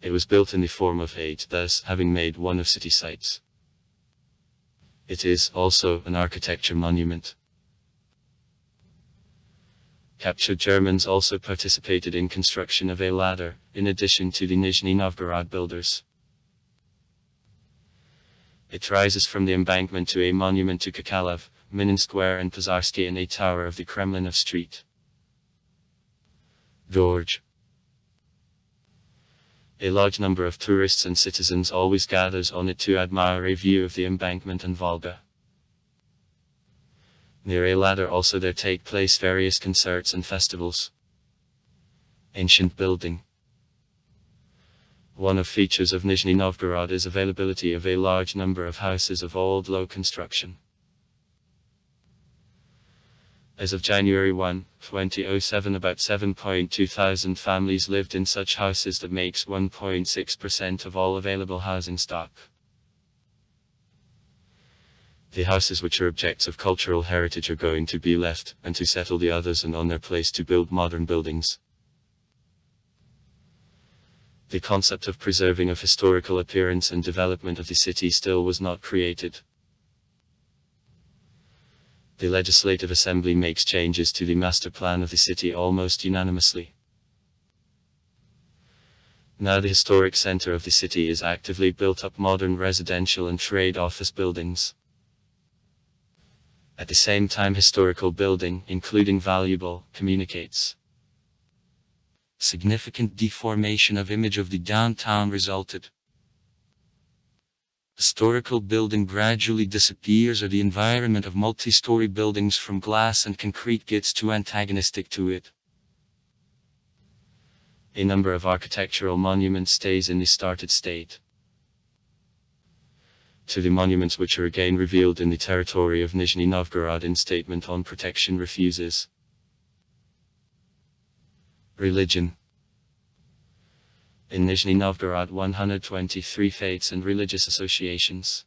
It was built in the form of 8, thus having made one of city sites. It is also an architecture monument. Captured Germans also participated in construction of a ladder, in addition to the Nizhny Novgorod builders. It rises from the embankment to a monument to Kakalev, Minin Square and Pozarsky, and a tower of the Kremlin of Street. Gorge. A large number of tourists and citizens always gathers on it to admire a view of the embankment and Volga. Near a ladder also there take place various concerts and festivals. Ancient building. One of features of Nizhny Novgorod is availability of a large number of houses of old low construction. As of January 1, 2007, about 7.2 thousand families lived in such houses. That makes 1.6% of all available housing stock. The houses which are objects of cultural heritage are going to be left, and to settle the others and on their place to build modern buildings. The concept of preserving of historical appearance and development of the city still was not created. The Legislative Assembly makes changes to the master plan of the city almost unanimously. Now the historic center of the city is actively built up modern residential and trade office buildings. At the same time, historical building, including valuable, communicates. Significant deformation of image of the downtown resulted. Historical building gradually disappears, or the environment of multi-story buildings from glass and concrete gets too antagonistic to it. A number of architectural monuments stays in the started state. To the monuments which are again revealed in the territory of Nizhny Novgorod in statement on protection refuses. Religion. In Nizhny Novgorod 123 faiths and religious associations.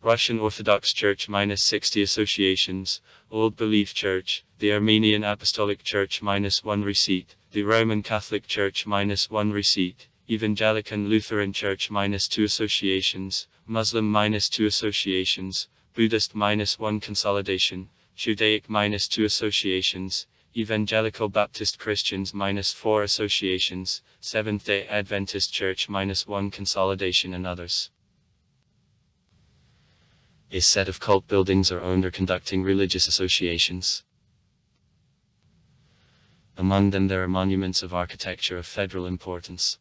Russian Orthodox Church -60 associations, Old Belief Church, the Armenian Apostolic Church -1 receipt, the Roman Catholic Church -1 receipt, Evangelican Lutheran Church -2 associations, Muslim -2 associations, Buddhist -1 consolidation, Judaic -2 associations, Evangelical Baptist Christians -4 associations, Seventh-day Adventist Church -1 consolidation and others. A set of cult buildings are owned or conducting religious associations. Among them there are monuments of architecture of federal importance.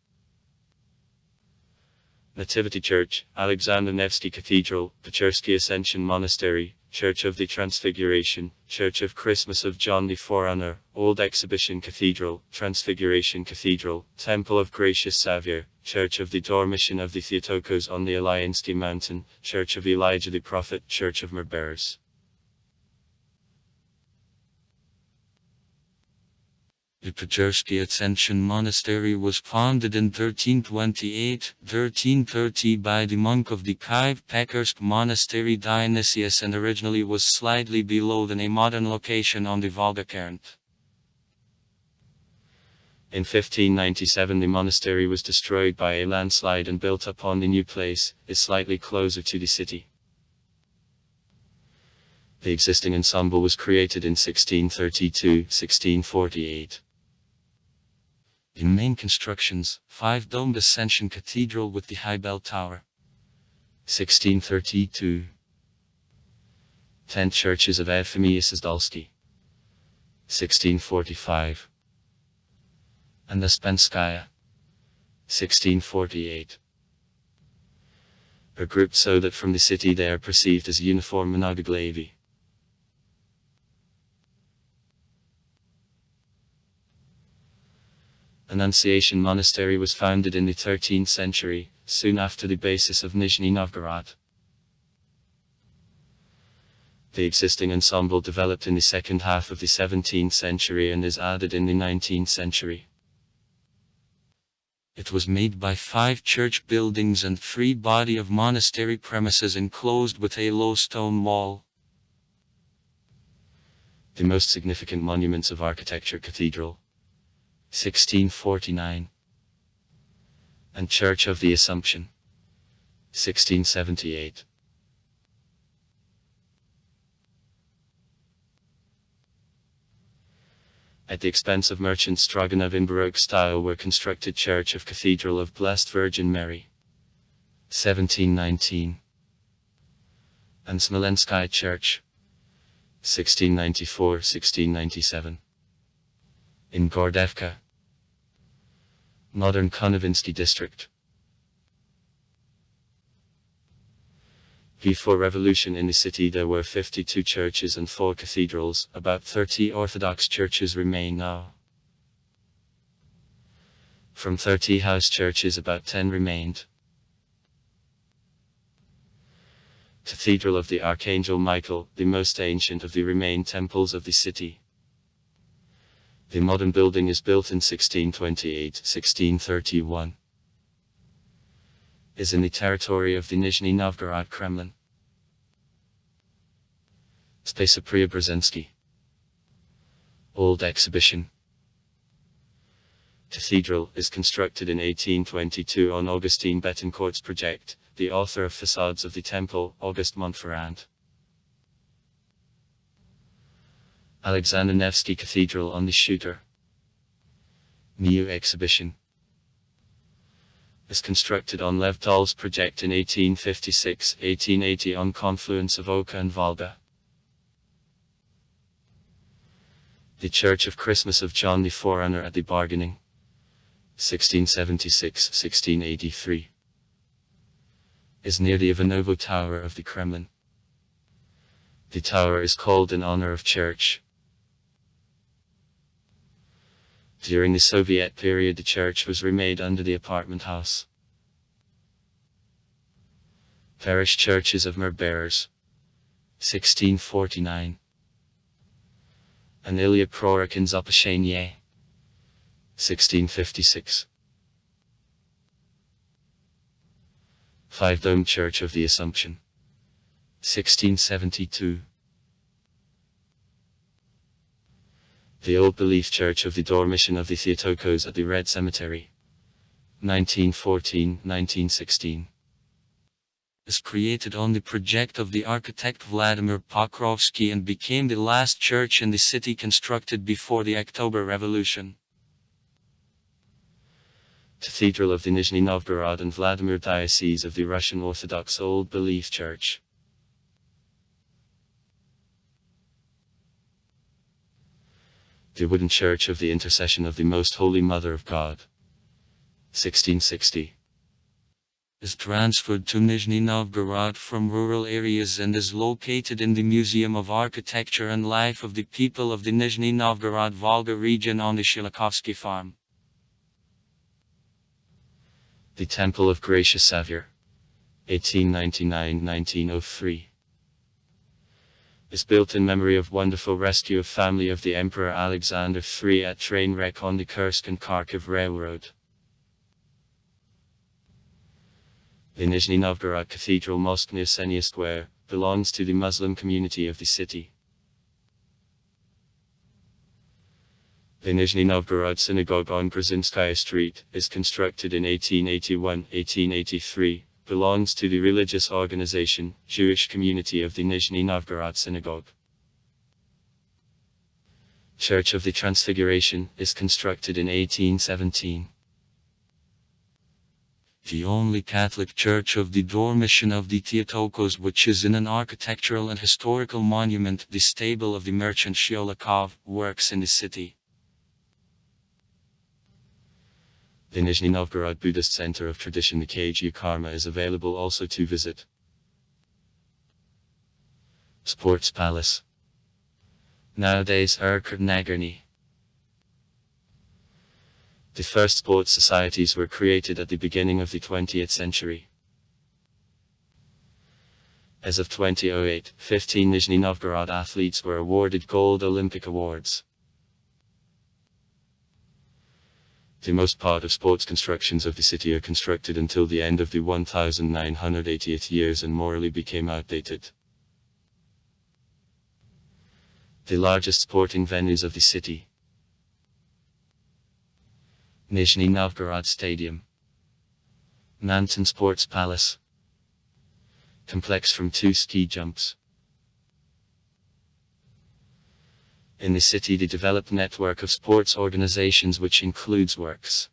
Nativity Church, Alexander Nevsky Cathedral, Pechersky Ascension Monastery, Church of the Transfiguration, Church of Christmas of John the Forerunner, Old Exhibition Cathedral, Transfiguration Cathedral, Temple of Gracious Savior, Church of the Dormition of the Theotokos on the Ilyinsky Mountain, Church of Elijah the Prophet, Church of Myrbears. The Pechersky Ascension Monastery was founded in 1328-1330 by the monk of the Kiev-Pechersk Monastery Dionysius and originally was slightly below than a modern location on the Volga current. In 1597 the monastery was destroyed by a landslide and built upon the new place, is slightly closer to the city. The existing ensemble was created in 1632-1648. In main constructions, 5-domed Ascension Cathedral with the high bell tower. 1632. 10 churches of Ephemius Zdolsky. 1645. And the Spenskaya. 1648. Are grouped so that from the city they are perceived as uniform monoglavi. Annunciation Monastery was founded in the 13th century, soon after the basis of Nizhny Novgorod. The existing ensemble developed in the second half of the 17th century and is added in the 19th century. It was made by 5 church buildings and 3 body of monastery premises enclosed with a low stone wall. The most significant monuments of architecture Cathedral, 1649, and Church of the Assumption, 1678. At the expense of merchant Stroganov in Baroque style were constructed Church of Cathedral of Blessed Virgin Mary, 1719, and Smolenskaya Church, 1694-1697. In Gordevka, modern Konovinsky district. Before revolution in the city there were 52 churches and 4 cathedrals, about 30 Orthodox churches remain now. From 30 house churches about 10 remained. Cathedral of the Archangel Michael, the most ancient of the remained temples of the city. The modern building is built in 1628-1631. Is in the territory of the Nizhny Novgorod Kremlin. Space Preobrazhensky. Old Exhibition. Cathedral is constructed in 1822 on Augustine Betancourt's project, the author of Facades of the Temple, Auguste Montferrand. Alexander Nevsky Cathedral on the Shooter. New Exhibition. Is constructed on Lev Dahl's project in 1856-1880 on confluence of Oka and Volga. The Church of Christmas of John the Forerunner at the Bargaining, 1676-1683. Is near the Ivanovo Tower of the Kremlin. The tower is called in honor of church. During the Soviet period the church was remade under the apartment house. Parish churches of Myrbears, 1649. And Ilya Prorik in Zapashenie, 1656. 5-Dome Church of the Assumption, 1672. The Old Belief Church of the Dormition of the Theotokos at the Red Cemetery. 1914-1916. Is created on the project of the architect Vladimir Pokrovsky and became the last church in the city constructed before the October Revolution. Cathedral of the Nizhny Novgorod and Vladimir Diocese of the Russian Orthodox Old Belief Church. The wooden church of the Intercession of the Most Holy Mother of God. 1660. Is transferred to Nizhny Novgorod from rural areas and is located in the Museum of Architecture and Life of the People of the Nizhny Novgorod Volga region on the Shilakovsky farm. The Temple of Gracious Savior. 1899-1903. Is built in memory of wonderful rescue of family of the Emperor Alexander III at train wreck on the Kursk and Kharkiv Railroad. The Nizhny Novgorod Cathedral Mosque near Senya Square belongs to the Muslim community of the city. The Nizhny Novgorod Synagogue on Gruzhinskaya Street is constructed in 1881-1883, belongs to the religious organization, Jewish community of the Nizhny Novgorod Synagogue. Church of the Transfiguration is constructed in 1817. The only Catholic church of the Dormition of the Theotokos, which is in an architectural and historical monument, the stable of the merchant Shyolikov, works in the city. The Nizhny Novgorod Buddhist Center of Tradition Kg Karma is available also to visit. Sports Palace. Nowadays Nizhny. The first sports societies were created at the beginning of the 20th century. As of 2008, 15 Nizhny Novgorod athletes were awarded Gold Olympic Awards. The most part of sports constructions of the city are constructed until the end of the 1980th years and morally became outdated. The largest sporting venues of the city. Nizhny Novgorod Stadium. Mountain Sports Palace. Complex from 2 ski jumps. In the city the developed network of sports organizations which includes works.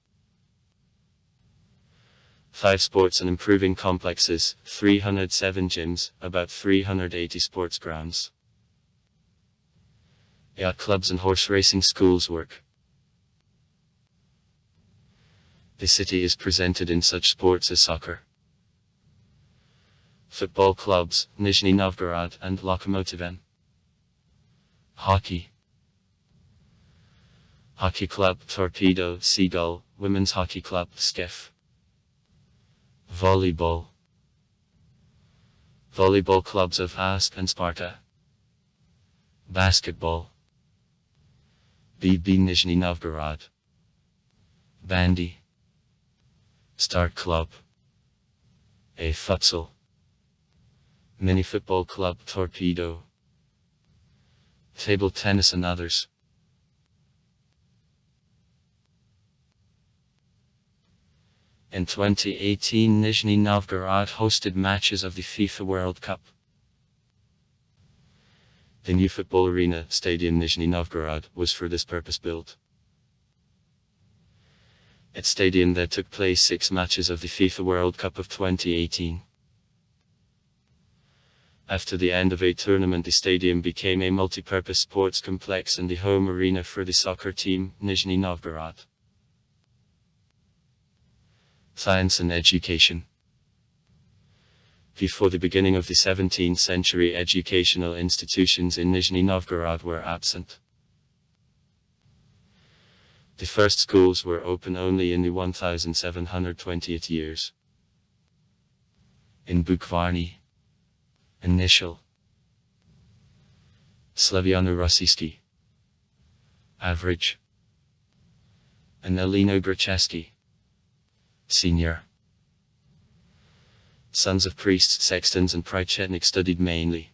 5 sports and improving complexes, 307 gyms, about 380 sports grounds. Yacht clubs and horse racing schools work. The city is presented in such sports as soccer, football clubs, Nizhny Novgorod and Lokomotiv. Hockey. Hockey Club, Torpedo, Seagull, Women's Hockey Club, Skiff. Volleyball. Volleyball clubs of Ask and Sparta. Basketball. BB Nizhny Novgorod. Bandy. Start Club. A Futsal. Mini Football Club, Torpedo. Table tennis and others. In 2018, Nizhny Novgorod hosted matches of the FIFA World Cup. The new football arena, Stadium Nizhny Novgorod, was for this purpose built. At stadium there took place 6 matches of the FIFA World Cup of 2018. After the end of a tournament, the stadium became a multi-purpose sports complex and the home arena for the soccer team, Nizhny Novgorod. Science and education. Before the beginning of the 17th century, educational institutions in Nizhny Novgorod were absent. The first schools were open only in the 1720th years. In Bukvarny. Initial. Slaviano-Rossiyski. Average. And Elino Gracheski. Senior. Sons of priests, sextons and prichetnik studied mainly.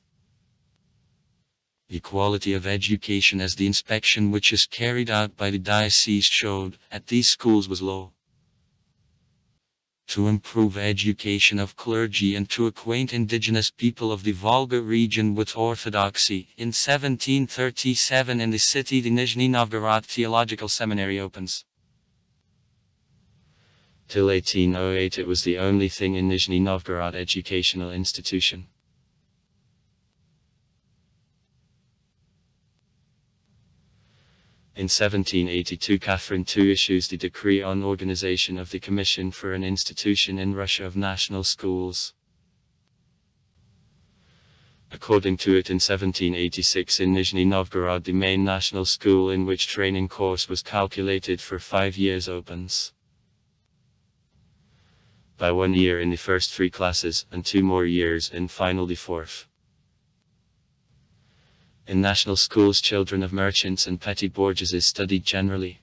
The quality of education as the inspection which is carried out by the diocese showed at these schools was low. To improve education of clergy and to acquaint indigenous people of the Volga region with orthodoxy, in 1737 in the city the Nizhny Novgorod Theological Seminary opens. Till 1808 it was the only thing in Nizhny Novgorod educational institution. In 1782 Catherine II issues the decree on organization of the Commission for an Institution in Russia of National Schools. According to it, in 1786 in Nizhny Novgorod the main national school in which training course was calculated for 5 years opens. By 1 year in the first 3 classes, and 2 more years in final the 4th. In national schools children of merchants and petty bourgeoises studied generally.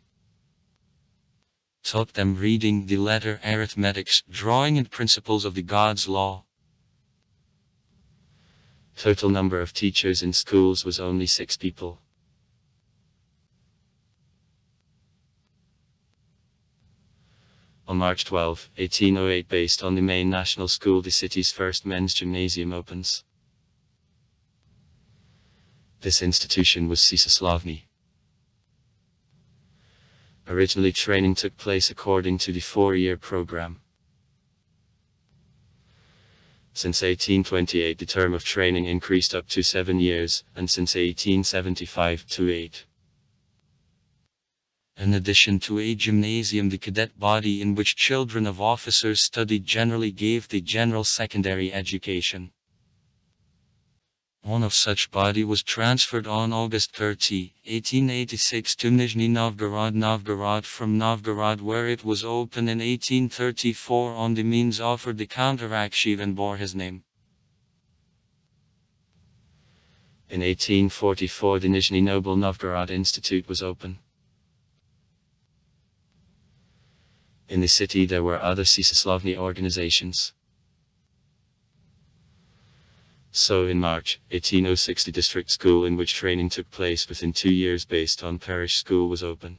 Taught them reading, the letter, arithmetics, drawing and principles of the God's law. Total number of teachers in schools was only 6 people. On March 12, 1808 based on the main national school the city's first men's gymnasium opens. This institution was Sisoslavny. Originally training took place according to the 4-year program. Since 1828 the term of training increased up to 7 years, and since 1875 to 8. In addition to a gymnasium, the cadet body in which children of officers studied generally gave the general secondary education. One of such body was transferred on August 30, 1886 to Nizhny Novgorod from Novgorod, where it was opened in 1834 on the means offered the Count of Akshev and bore his name. In 1844 the Nizhny Noble Novgorod Institute was opened. In the city there were other Sisoslavny organizations. So in March 1806 the district school in which training took place within 2 years based on parish school was open.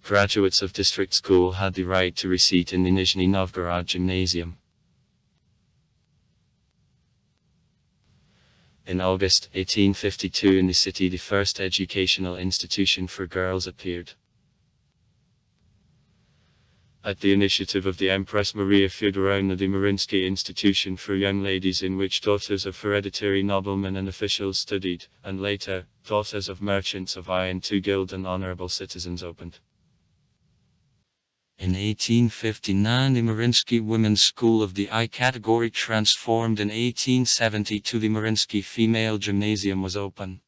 Graduates of district school had the right to recite in the Nizhny Novgorod gymnasium. In August 1852 in the city the first educational institution for girls appeared. At the initiative of the Empress Maria Feodorovna, the Mariinsky Institution for Young Ladies, in which daughters of hereditary noblemen and officials studied, and later, daughters of merchants of iron to guild and honorable citizens opened. In 1859 the Mariinsky Women's School of the I category transformed in 1870 to the Mariinsky Female Gymnasium was open.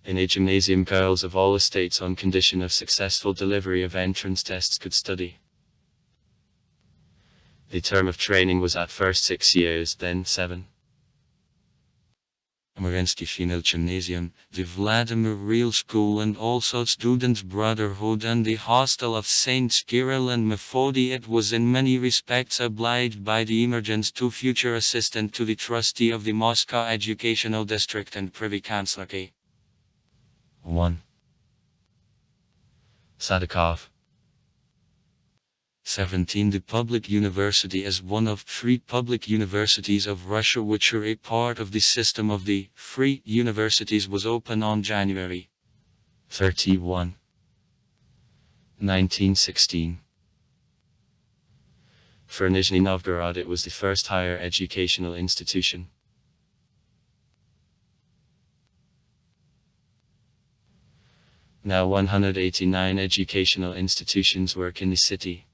In a gymnasium girls of all estates on condition of successful delivery of entrance tests could study. The term of training was at first 6 years, then 7. Mariinsky Female Gymnasium, the Vladimir Real School and also Students' Brotherhood and the Hostel of Saints Kirill and Methody. It was in many respects obliged by the emergence to future assistant to the trustee of the Moscow Educational District and Privy Councillor. 1. Sadikov. 17. The public university is one of 3 public universities of Russia which are a part of the system of the free universities, was open on January 31, 1916. For Nizhny Novgorod it was the first higher educational institution. Now 189 educational institutions work in the city.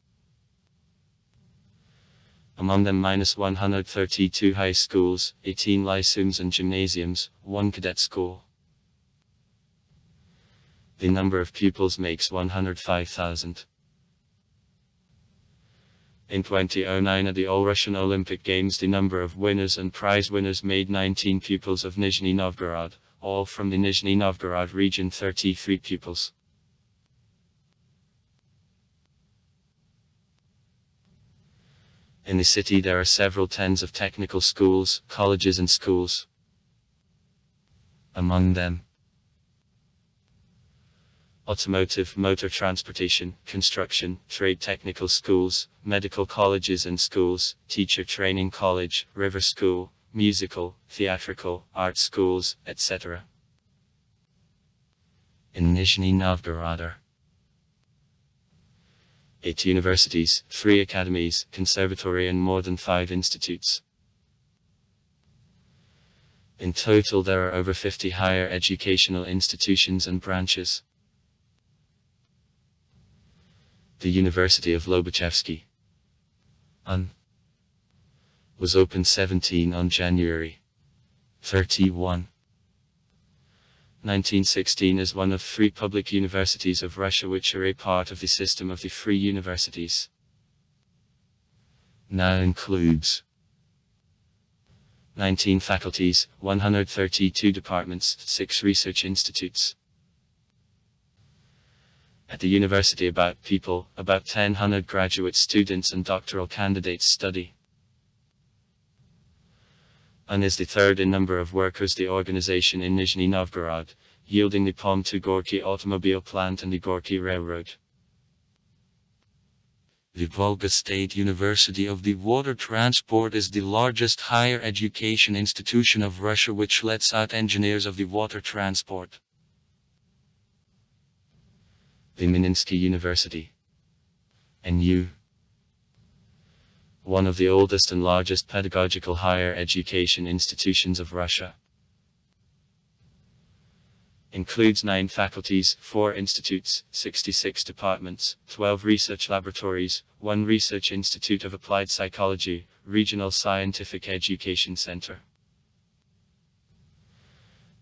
Among them -132 high schools, 18 lyceums and gymnasiums, 1 cadet school. The number of pupils makes 105,000. In 2009 at the All-Russian Olympic Games the number of winners and prize winners made 19 pupils of Nizhny Novgorod, all from the Nizhny Novgorod region, 33 pupils. In the city there are several tens of technical schools, colleges and schools. Among them, automotive, motor transportation, construction, trade technical schools, medical colleges and schools, teacher training college, river school, musical, theatrical, art schools, etc. In Nizhny Novgorod are 8 universities, 3 academies, conservatory and more than 5 institutes. In total there are over 50 higher educational institutions and branches. The University of Lobachevsky was opened 17 on January 31, 1916 as one of 3 public universities of Russia which are a part of the system of the free universities. Now includes 19 faculties, 132 departments, 6 research institutes. At the university about 1,000 graduate students and doctoral candidates study. And is the third in number of workers the organization in Nizhny Novgorod, yielding the POM to Gorky automobile plant and the Gorky Railroad. The Volga State University of the Water Transport is the largest higher education institution of Russia which lets out engineers of the water transport. The Mininsky University, NU, one of the oldest and largest pedagogical higher education institutions of Russia. Includes 9 faculties, 4 institutes, 66 departments, 12 research laboratories, 1 research institute of applied psychology, regional scientific education center.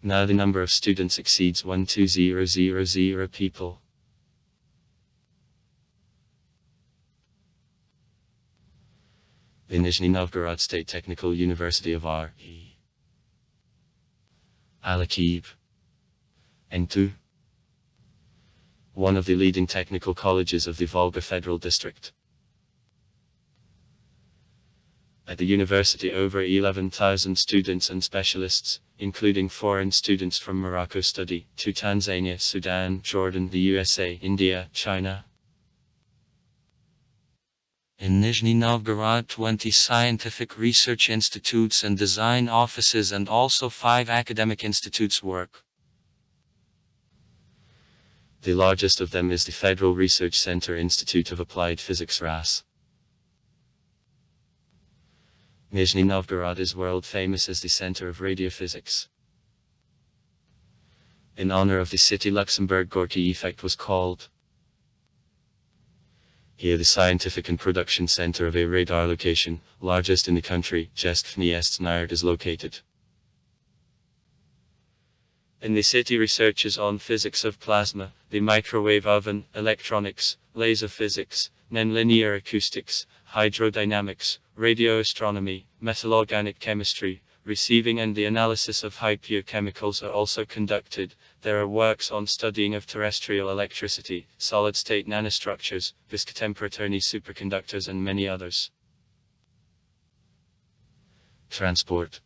Now the number of students exceeds 120,000 people. The Nizhny Novgorod State Technical University of R.E. Alekhiv, N2, one of the leading technical colleges of the Volga Federal District. At the university over 11,000 students and specialists, including foreign students from Morocco study, to Tanzania, Sudan, Jordan, the USA, India, China. In Nizhny Novgorod 20 scientific research institutes and design offices and also 5 academic institutes work. The largest of them is the Federal Research Center Institute of Applied Physics RAS. Nizhny Novgorod is world famous as the center of radiophysics. In honor of the city Luxembourg Gorky effect was called. Here the scientific and production center of a radar location, largest in the country, Nizhny is located. In the city researches on physics of plasma, the microwave oven, electronics, laser physics, nonlinear acoustics, hydrodynamics, radioastronomy, metallorganic chemistry, receiving and the analysis of high pure chemicals are also conducted. There are works on studying of terrestrial electricity, solid-state nanostructures, viscotemperaturny superconductors and many others. Transport.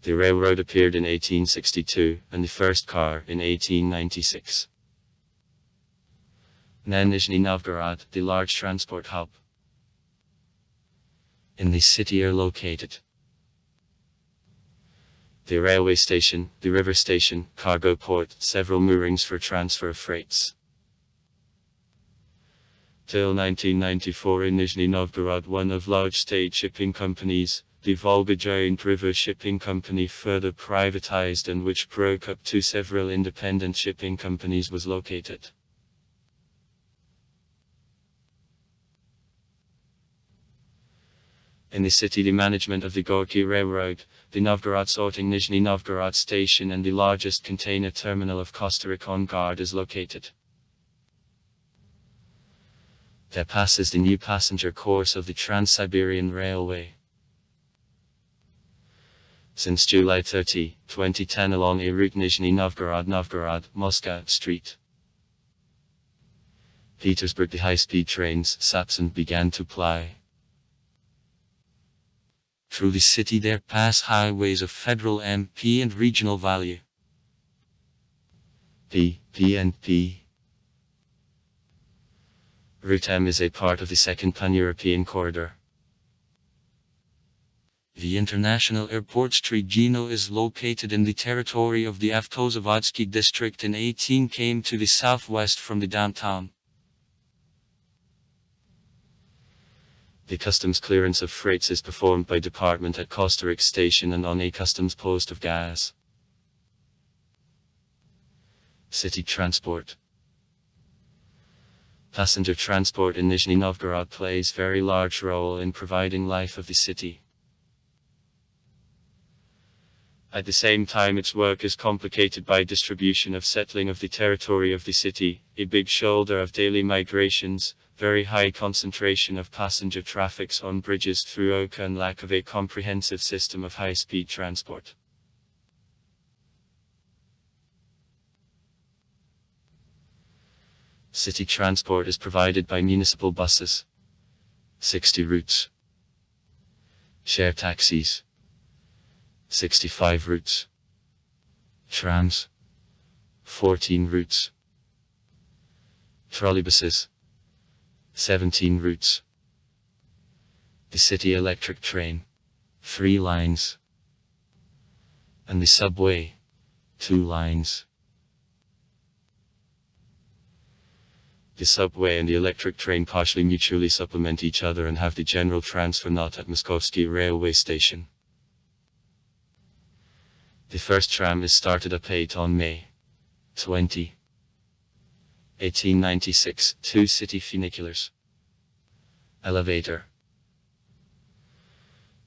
The railroad appeared in 1862, and the first car in 1896. Now Nizhny Novgorod, the large transport hub. In the city are located the railway station, the river station, cargo port, several moorings for transfer of freights. Till 1994 in Nizhny Novgorod, one of large state shipping companies, the Volga Giant River Shipping Company, further privatized and which broke up to several independent shipping companies, was located. In the city, the management of the Gorky Railroad, the Novgorod sorting Nizhny Novgorod station and the largest container terminal of Kostarikon Guard is located. There passes the new passenger course of the Trans-Siberian Railway. Since July 30, 2010 along a route Nizhny Novgorod, Moscow Street, Petersburg, the high-speed trains, Sapsan, began to ply. Through the city there pass highways of federal MP and regional value. PNP. Route M is a part of the second Pan-European corridor. The international airport Nizhny is located in the territory of the Avtozavodski district in 18 km to the southwest from the downtown. The customs clearance of freights is performed by department at Kosterich station and on a customs post of gas. City transport. Passenger transport in Nizhny Novgorod plays very large role in providing life of the city. At the same time its work is complicated by distribution of settling of the territory of the city, a big shoulder of daily migrations, very high concentration of passenger traffics on bridges through Oka and lack of a comprehensive system of high-speed transport. City transport is provided by municipal buses. 60 routes. Share taxis. 65 routes. Trams. 14 routes. Trolleybuses. 17 routes. The city electric train. 3 lines. And the subway. 2 lines. The subway and the electric train partially mutually supplement each other and have the general transfer knot at Moskovsky railway station. The first tram is started up on May 20, 1896, 2 city funiculars. Elevator.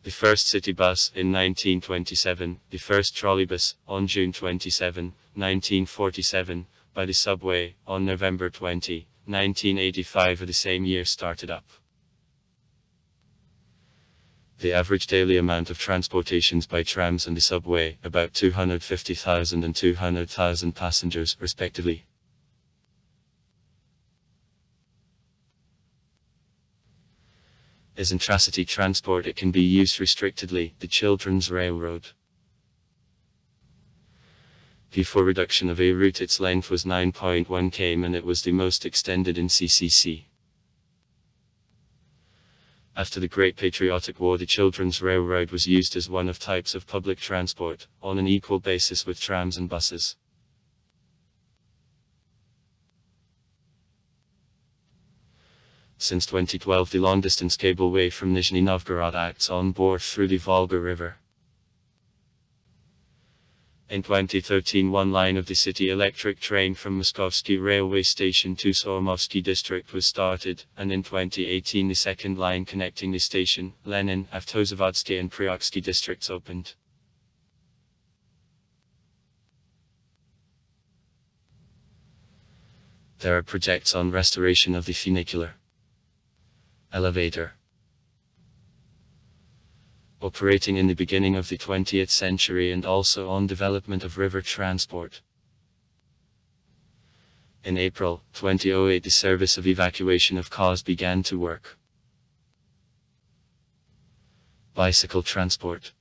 The first city bus in 1927, the first trolleybus on June 27, 1947, by the subway on November 20, 1985 of the same year started up. The average daily amount of transportations by trams and the subway, about 250,000 and 200,000 passengers, respectively. As intracity transport it can be used restrictedly, the Children's Railroad. Before reduction of a route its length was 9.1 km and it was the most extended in CCC. After the Great Patriotic War the Children's Railroad was used as one of types of public transport, on an equal basis with trams and buses. Since 2012 the long-distance cableway from Nizhny Novgorod acts on board through the Volga River. In 2013 one line of the city electric train from Moskovsky railway station to Sormovsky district was started, and in 2018 the second line connecting the station, Lenin, Avtozavodski and Pryoksky districts opened. There are projects on restoration of the funicular. Elevator. Operating in the beginning of the 20th century and also on development of river transport. In April 2008 the service of evacuation of cars began to work. Bicycle transport.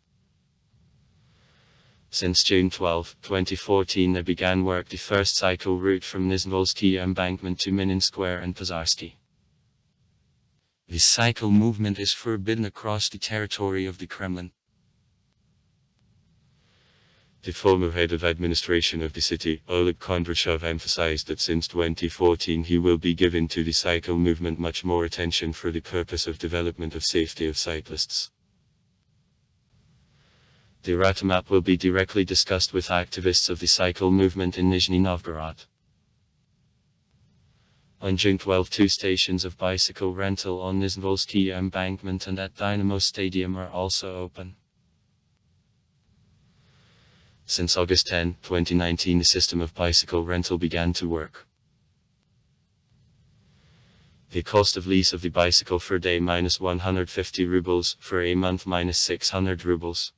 Since June 12, 2014 there began work the first cycle route from Nizhny embankment to Minin Square and Pozharsky. The cycle movement is forbidden across the territory of the Kremlin. The former head of administration of the city, Oleg Kondrashov, emphasized that since 2014 he will be giving to the cycle movement much more attention for the purpose of development of safety of cyclists. The route map will be directly discussed with activists of the cycle movement in Nizhny Novgorod. On June 12 2 stations of bicycle rental on Nizhny embankment and at Dynamo Stadium are also open. Since August 10, 2019 the system of bicycle rental began to work. The cost of lease of the bicycle for day -150 rubles, for a month -600 rubles.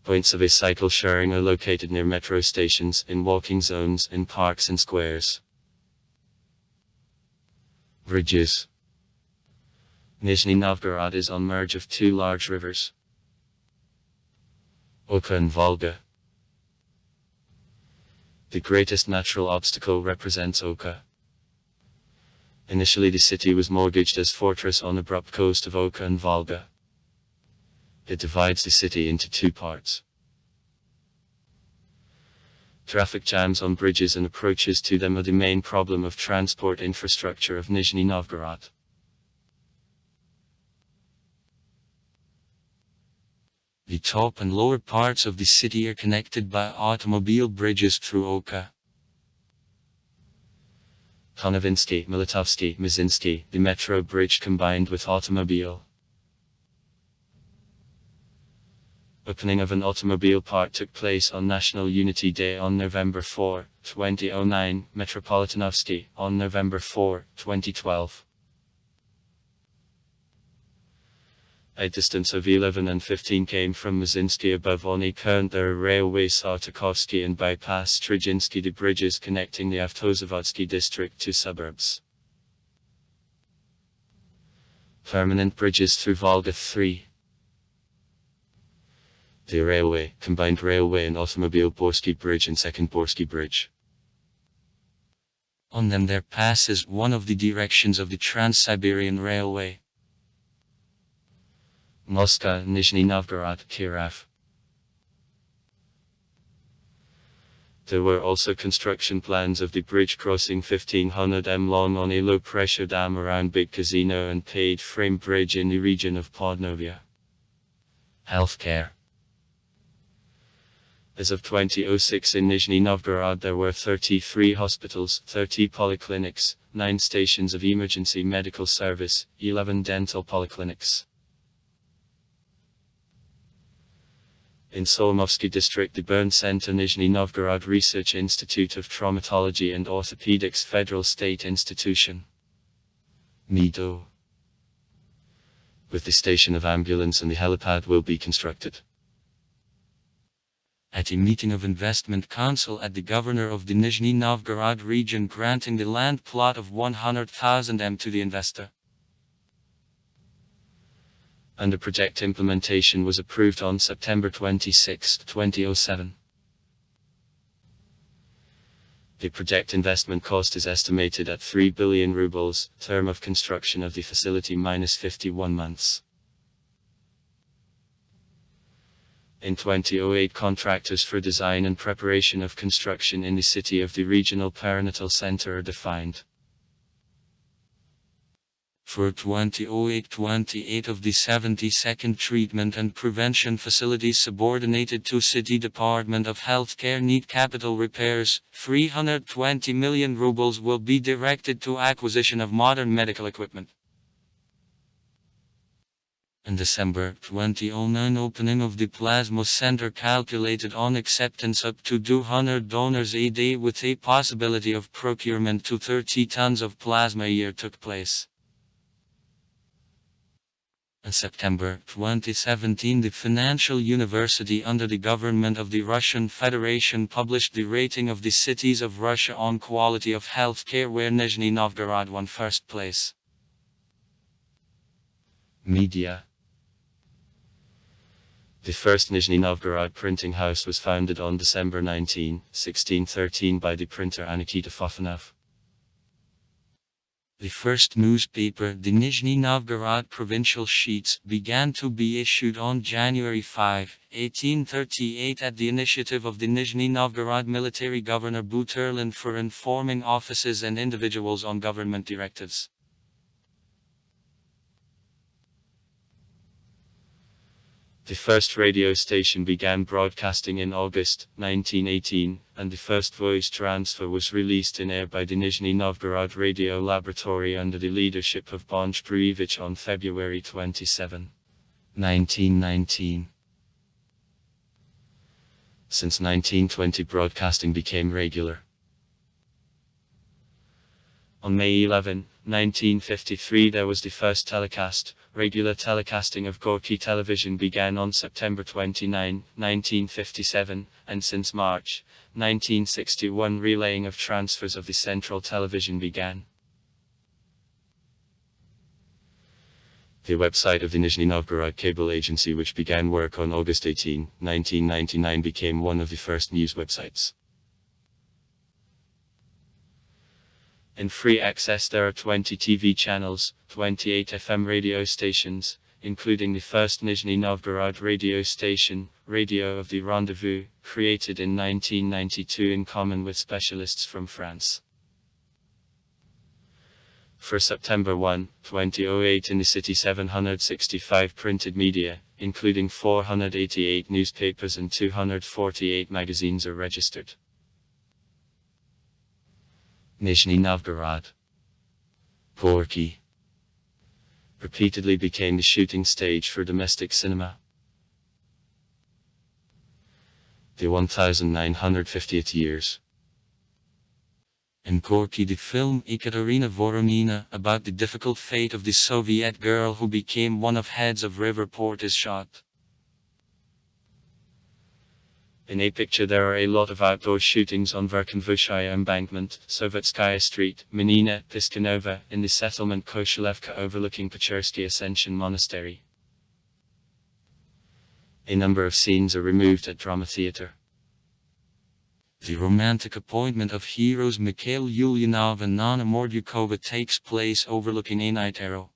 Points of a cycle sharing are located near metro stations, in walking zones, in parks and squares. Bridges. Nizhny Novgorod is on merge of two large rivers, Oka and Volga. The greatest natural obstacle represents Oka. Initially the city was mortgaged as fortress on abrupt coast of Oka and Volga. It divides the city into two parts. Traffic jams on bridges and approaches to them are the main problem of transport infrastructure of Nizhny Novgorod. The top and lower parts of the city are connected by automobile bridges through Oka. Konovinsky, Militovsky, Mizinsky, the metro bridge combined with automobile. Opening of an automobile park took place on National Unity Day on November 4, 2009, Metropolitanovsky, on November 4, 2012. A distance of 11 and 15 km from Mizinsky above Ony current there are railways Sartakovsky and bypass Strijinsky, the bridges connecting the Avtozavodski district to suburbs. Permanent bridges through Volga 3. The railway, combined railway and automobile Borsky Bridge and Second Borsky Bridge. On them there passes one of the directions of the Trans-Siberian Railway. Moscow, Nizhny Novgorod, Kirov. There were also construction plans of the bridge crossing 1500 m long on a low-pressure dam around Big Casino and paid frame bridge in the region of Podnovia. Healthcare. As of 2006 in Nizhny Novgorod there were 33 hospitals, 30 polyclinics, 9 stations of emergency medical service, 11 dental polyclinics. In Solomovsky district, the Burn Center Nizhny Novgorod Research Institute of Traumatology and Orthopedics Federal State Institution. Mido. With the station of ambulance and the helipad will be constructed. At a meeting of Investment Council at the governor of the Nizhny Novgorod region granting the land plot of 100,000 m to the investor. And the project implementation was approved on September 26, 2007. The project investment cost is estimated at 3 billion rubles, term of construction of the facility minus 51 months. In 2008 contractors for design and preparation of construction in the city of the regional perinatal center are defined. For 2008-28 of the 72nd Treatment and Prevention Facilities subordinated to City Department of Healthcare need capital repairs, 320 million rubles will be directed to acquisition of modern medical equipment. In December 2009 opening of the Plasma Center calculated on acceptance up to 200 donors a day with a possibility of procurement to 30 tons of plasma a year took place. In September 2017 the Financial University under the government of the Russian Federation published the rating of the cities of Russia on quality of healthcare where Nizhny Novgorod won first place. Media. The first Nizhny Novgorod printing house was founded on December 19, 1613 by the printer Nikita Fofanov. The first newspaper, the Nizhny Novgorod Provincial Sheets, began to be issued on January 5, 1838 at the initiative of the Nizhny Novgorod military governor Buturlin for informing offices and individuals on government directives. The first radio station began broadcasting in August 1918, and the first voice transfer was released in air by the Nizhny Novgorod Radio Laboratory under the leadership of Bonch Bruevich on February 27, 1919. Since 1920 broadcasting became regular. On May 11, 1953 there was the first telecast. Regular telecasting of Gorky television began on September 29, 1957, and since March 1961 relaying of transfers of the central television began. The website of the Nizhny Novgorod cable agency, which began work on August 18, 1999, became one of the first news websites. In free access there are 20 TV channels, 28 FM radio stations, including the first Nizhny Novgorod radio station, Radio of the Rendezvous, created in 1992 in common with specialists from France. For September 1, 2008 in the city 765 printed media, including 488 newspapers and 248 magazines are registered. Nizhny Novgorod. Gorky. Repeatedly became the shooting stage for domestic cinema. The 1950th years. In Gorky, the film Ekaterina Voronina, about the difficult fate of the Soviet girl who became one of heads of river port, is shot. In a picture there are a lot of outdoor shootings on Verkhovskaya embankment, Sovetskaya Street, Menina, Piskanova, in the settlement Koshelevka overlooking Pechersky Ascension Monastery. A number of scenes are removed at Drama Theatre. The romantic appointment of heroes Mikhail Ulyanov and Nana Mordyukova takes place overlooking a night arrow.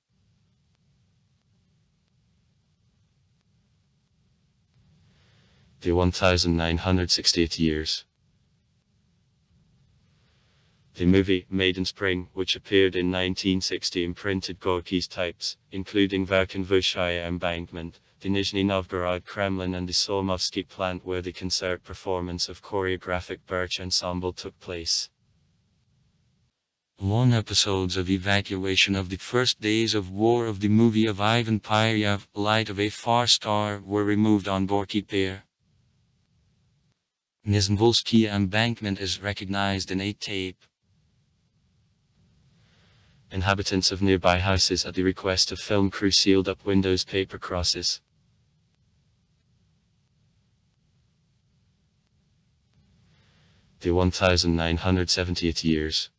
The 1960th years. The movie, Maiden Spring, which appeared in 1960 in printed Gorky's types, including Verkhovskaya embankment, the Nizhny Novgorod Kremlin and the Sormovsky plant, where the concert performance of choreographic Birch ensemble took place. Long episodes of evacuation of the first days of war of the movie of Ivan Pyryev, Light of a Far Star, were removed on Gorky Pier. Nizhny embankment is recognized in a tape. Inhabitants of nearby houses at the request of film crew sealed up windows paper crosses. The 1970th years.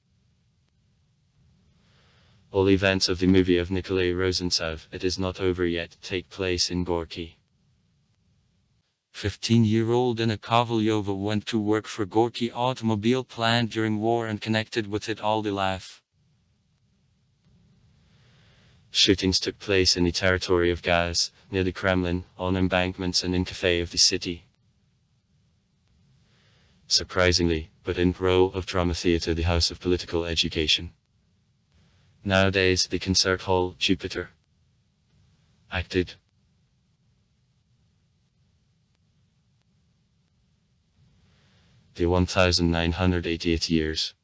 All events of the movie of Nikolai Rosentsov, It Is Not Over Yet, take place in Gorky. 15-year-old Anna Kovalyova went to work for Gorky automobile plant during war and connected with it all the life. Shootings took place in the territory of Gaz, near the Kremlin, on embankments and in café of the city. Surprisingly, but in role of Drama Theatre, the House of Political Education. Nowadays, the Concert Hall, Jupiter. Acted. The 1980th years.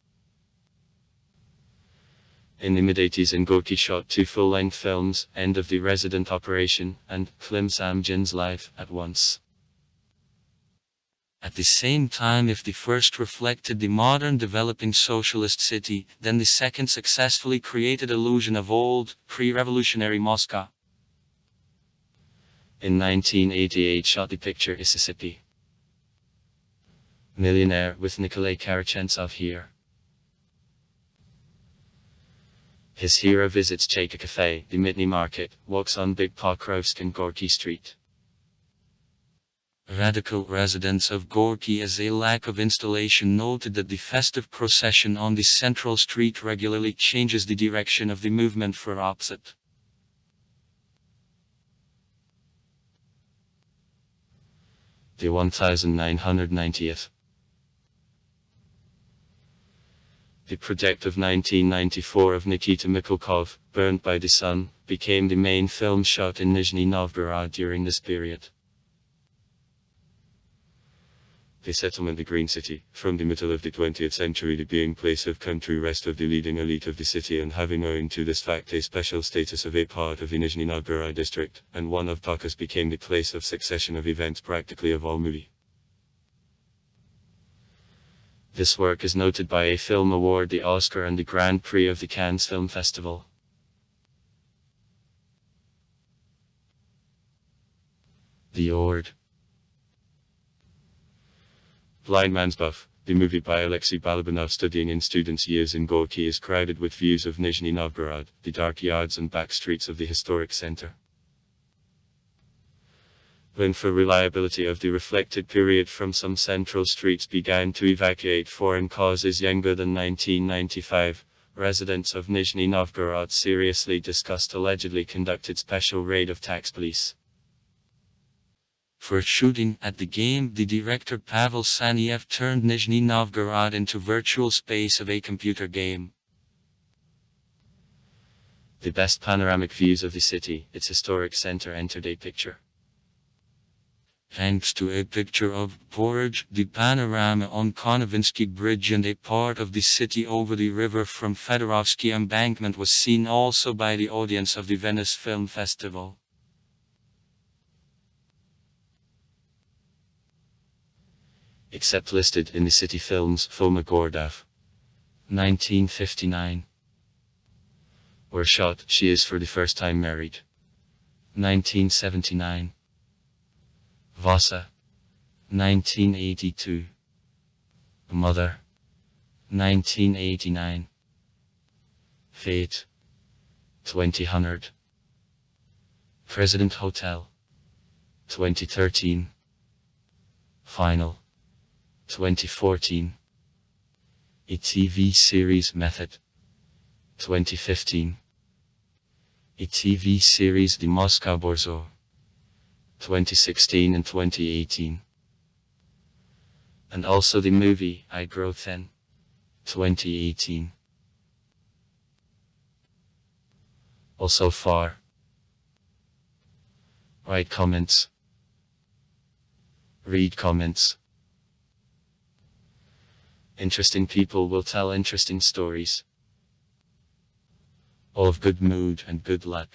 In the mid-80s in Gorky shot 2 full-length films, End of the Resident Operation, and Klim Samjin's Life, at once. At the same time, if the first reflected the modern developing socialist city, then the second successfully created illusion of old, pre-revolutionary Moscow. In 1988 shot the picture Mississippi. Millionaire, with Nikolai Karachentsov here. His hero visits Cheka Cafe, the Mitny Market, walks on Big Pokrovsk and Gorky Street. Radical residents of Gorky, as a lack of installation, noted that the festive procession on the central street regularly changes the direction of the movement for opposite. The 1990th. The project of 1994 of Nikita Mikhalkov, Burned by the Sun, became the main film shot in Nizhny Novgorod during this period. The settlement, the Green City, from the middle of the 20th century, the being place of country rest of the leading elite of the city, and having owing to this fact a special status of a part of the Nizhny Novgorod district, and one of Pakis, became the place of succession of events practically of all movie. This work is noted by a film award, the Oscar and the Grand Prix of the Cannes Film Festival. The Ord. Blind Man's Buff, The movie by Alexei Balabanov studying in students' years in Gorky is crowded with views of Nizhny Novgorod, the dark yards and back streets of the historic center. When for reliability of the reflected period from some central streets began to evacuate foreign causes younger than 1995, residents of Nizhny Novgorod seriously discussed allegedly conducted special raid of tax police. For shooting at the game, the director Pavel Saniev turned Nizhny Novgorod into virtual space of a computer game. The best panoramic views of the city, its historic center, entered a picture. Thanks to a picture of Porridge, the panorama on Konovinsky Bridge and a part of the city over the river from Fedorovsky Embankment was seen also by the audience of the Venice Film Festival. Except listed in the city films Foma Gordav, 1959. Were shot, She is for the first time married, 1979. Vasa, 1982. Mother, 1989. Fate, 2000. President Hotel, 2013. Final, 2014. A TV series Method, 2015. A TV series The Moscow Borzo, 2016 and 2018. And also the movie I Grow Thin, 2018. Also far. Write comments. Read comments. Interesting people will tell interesting stories. All of good mood and good luck.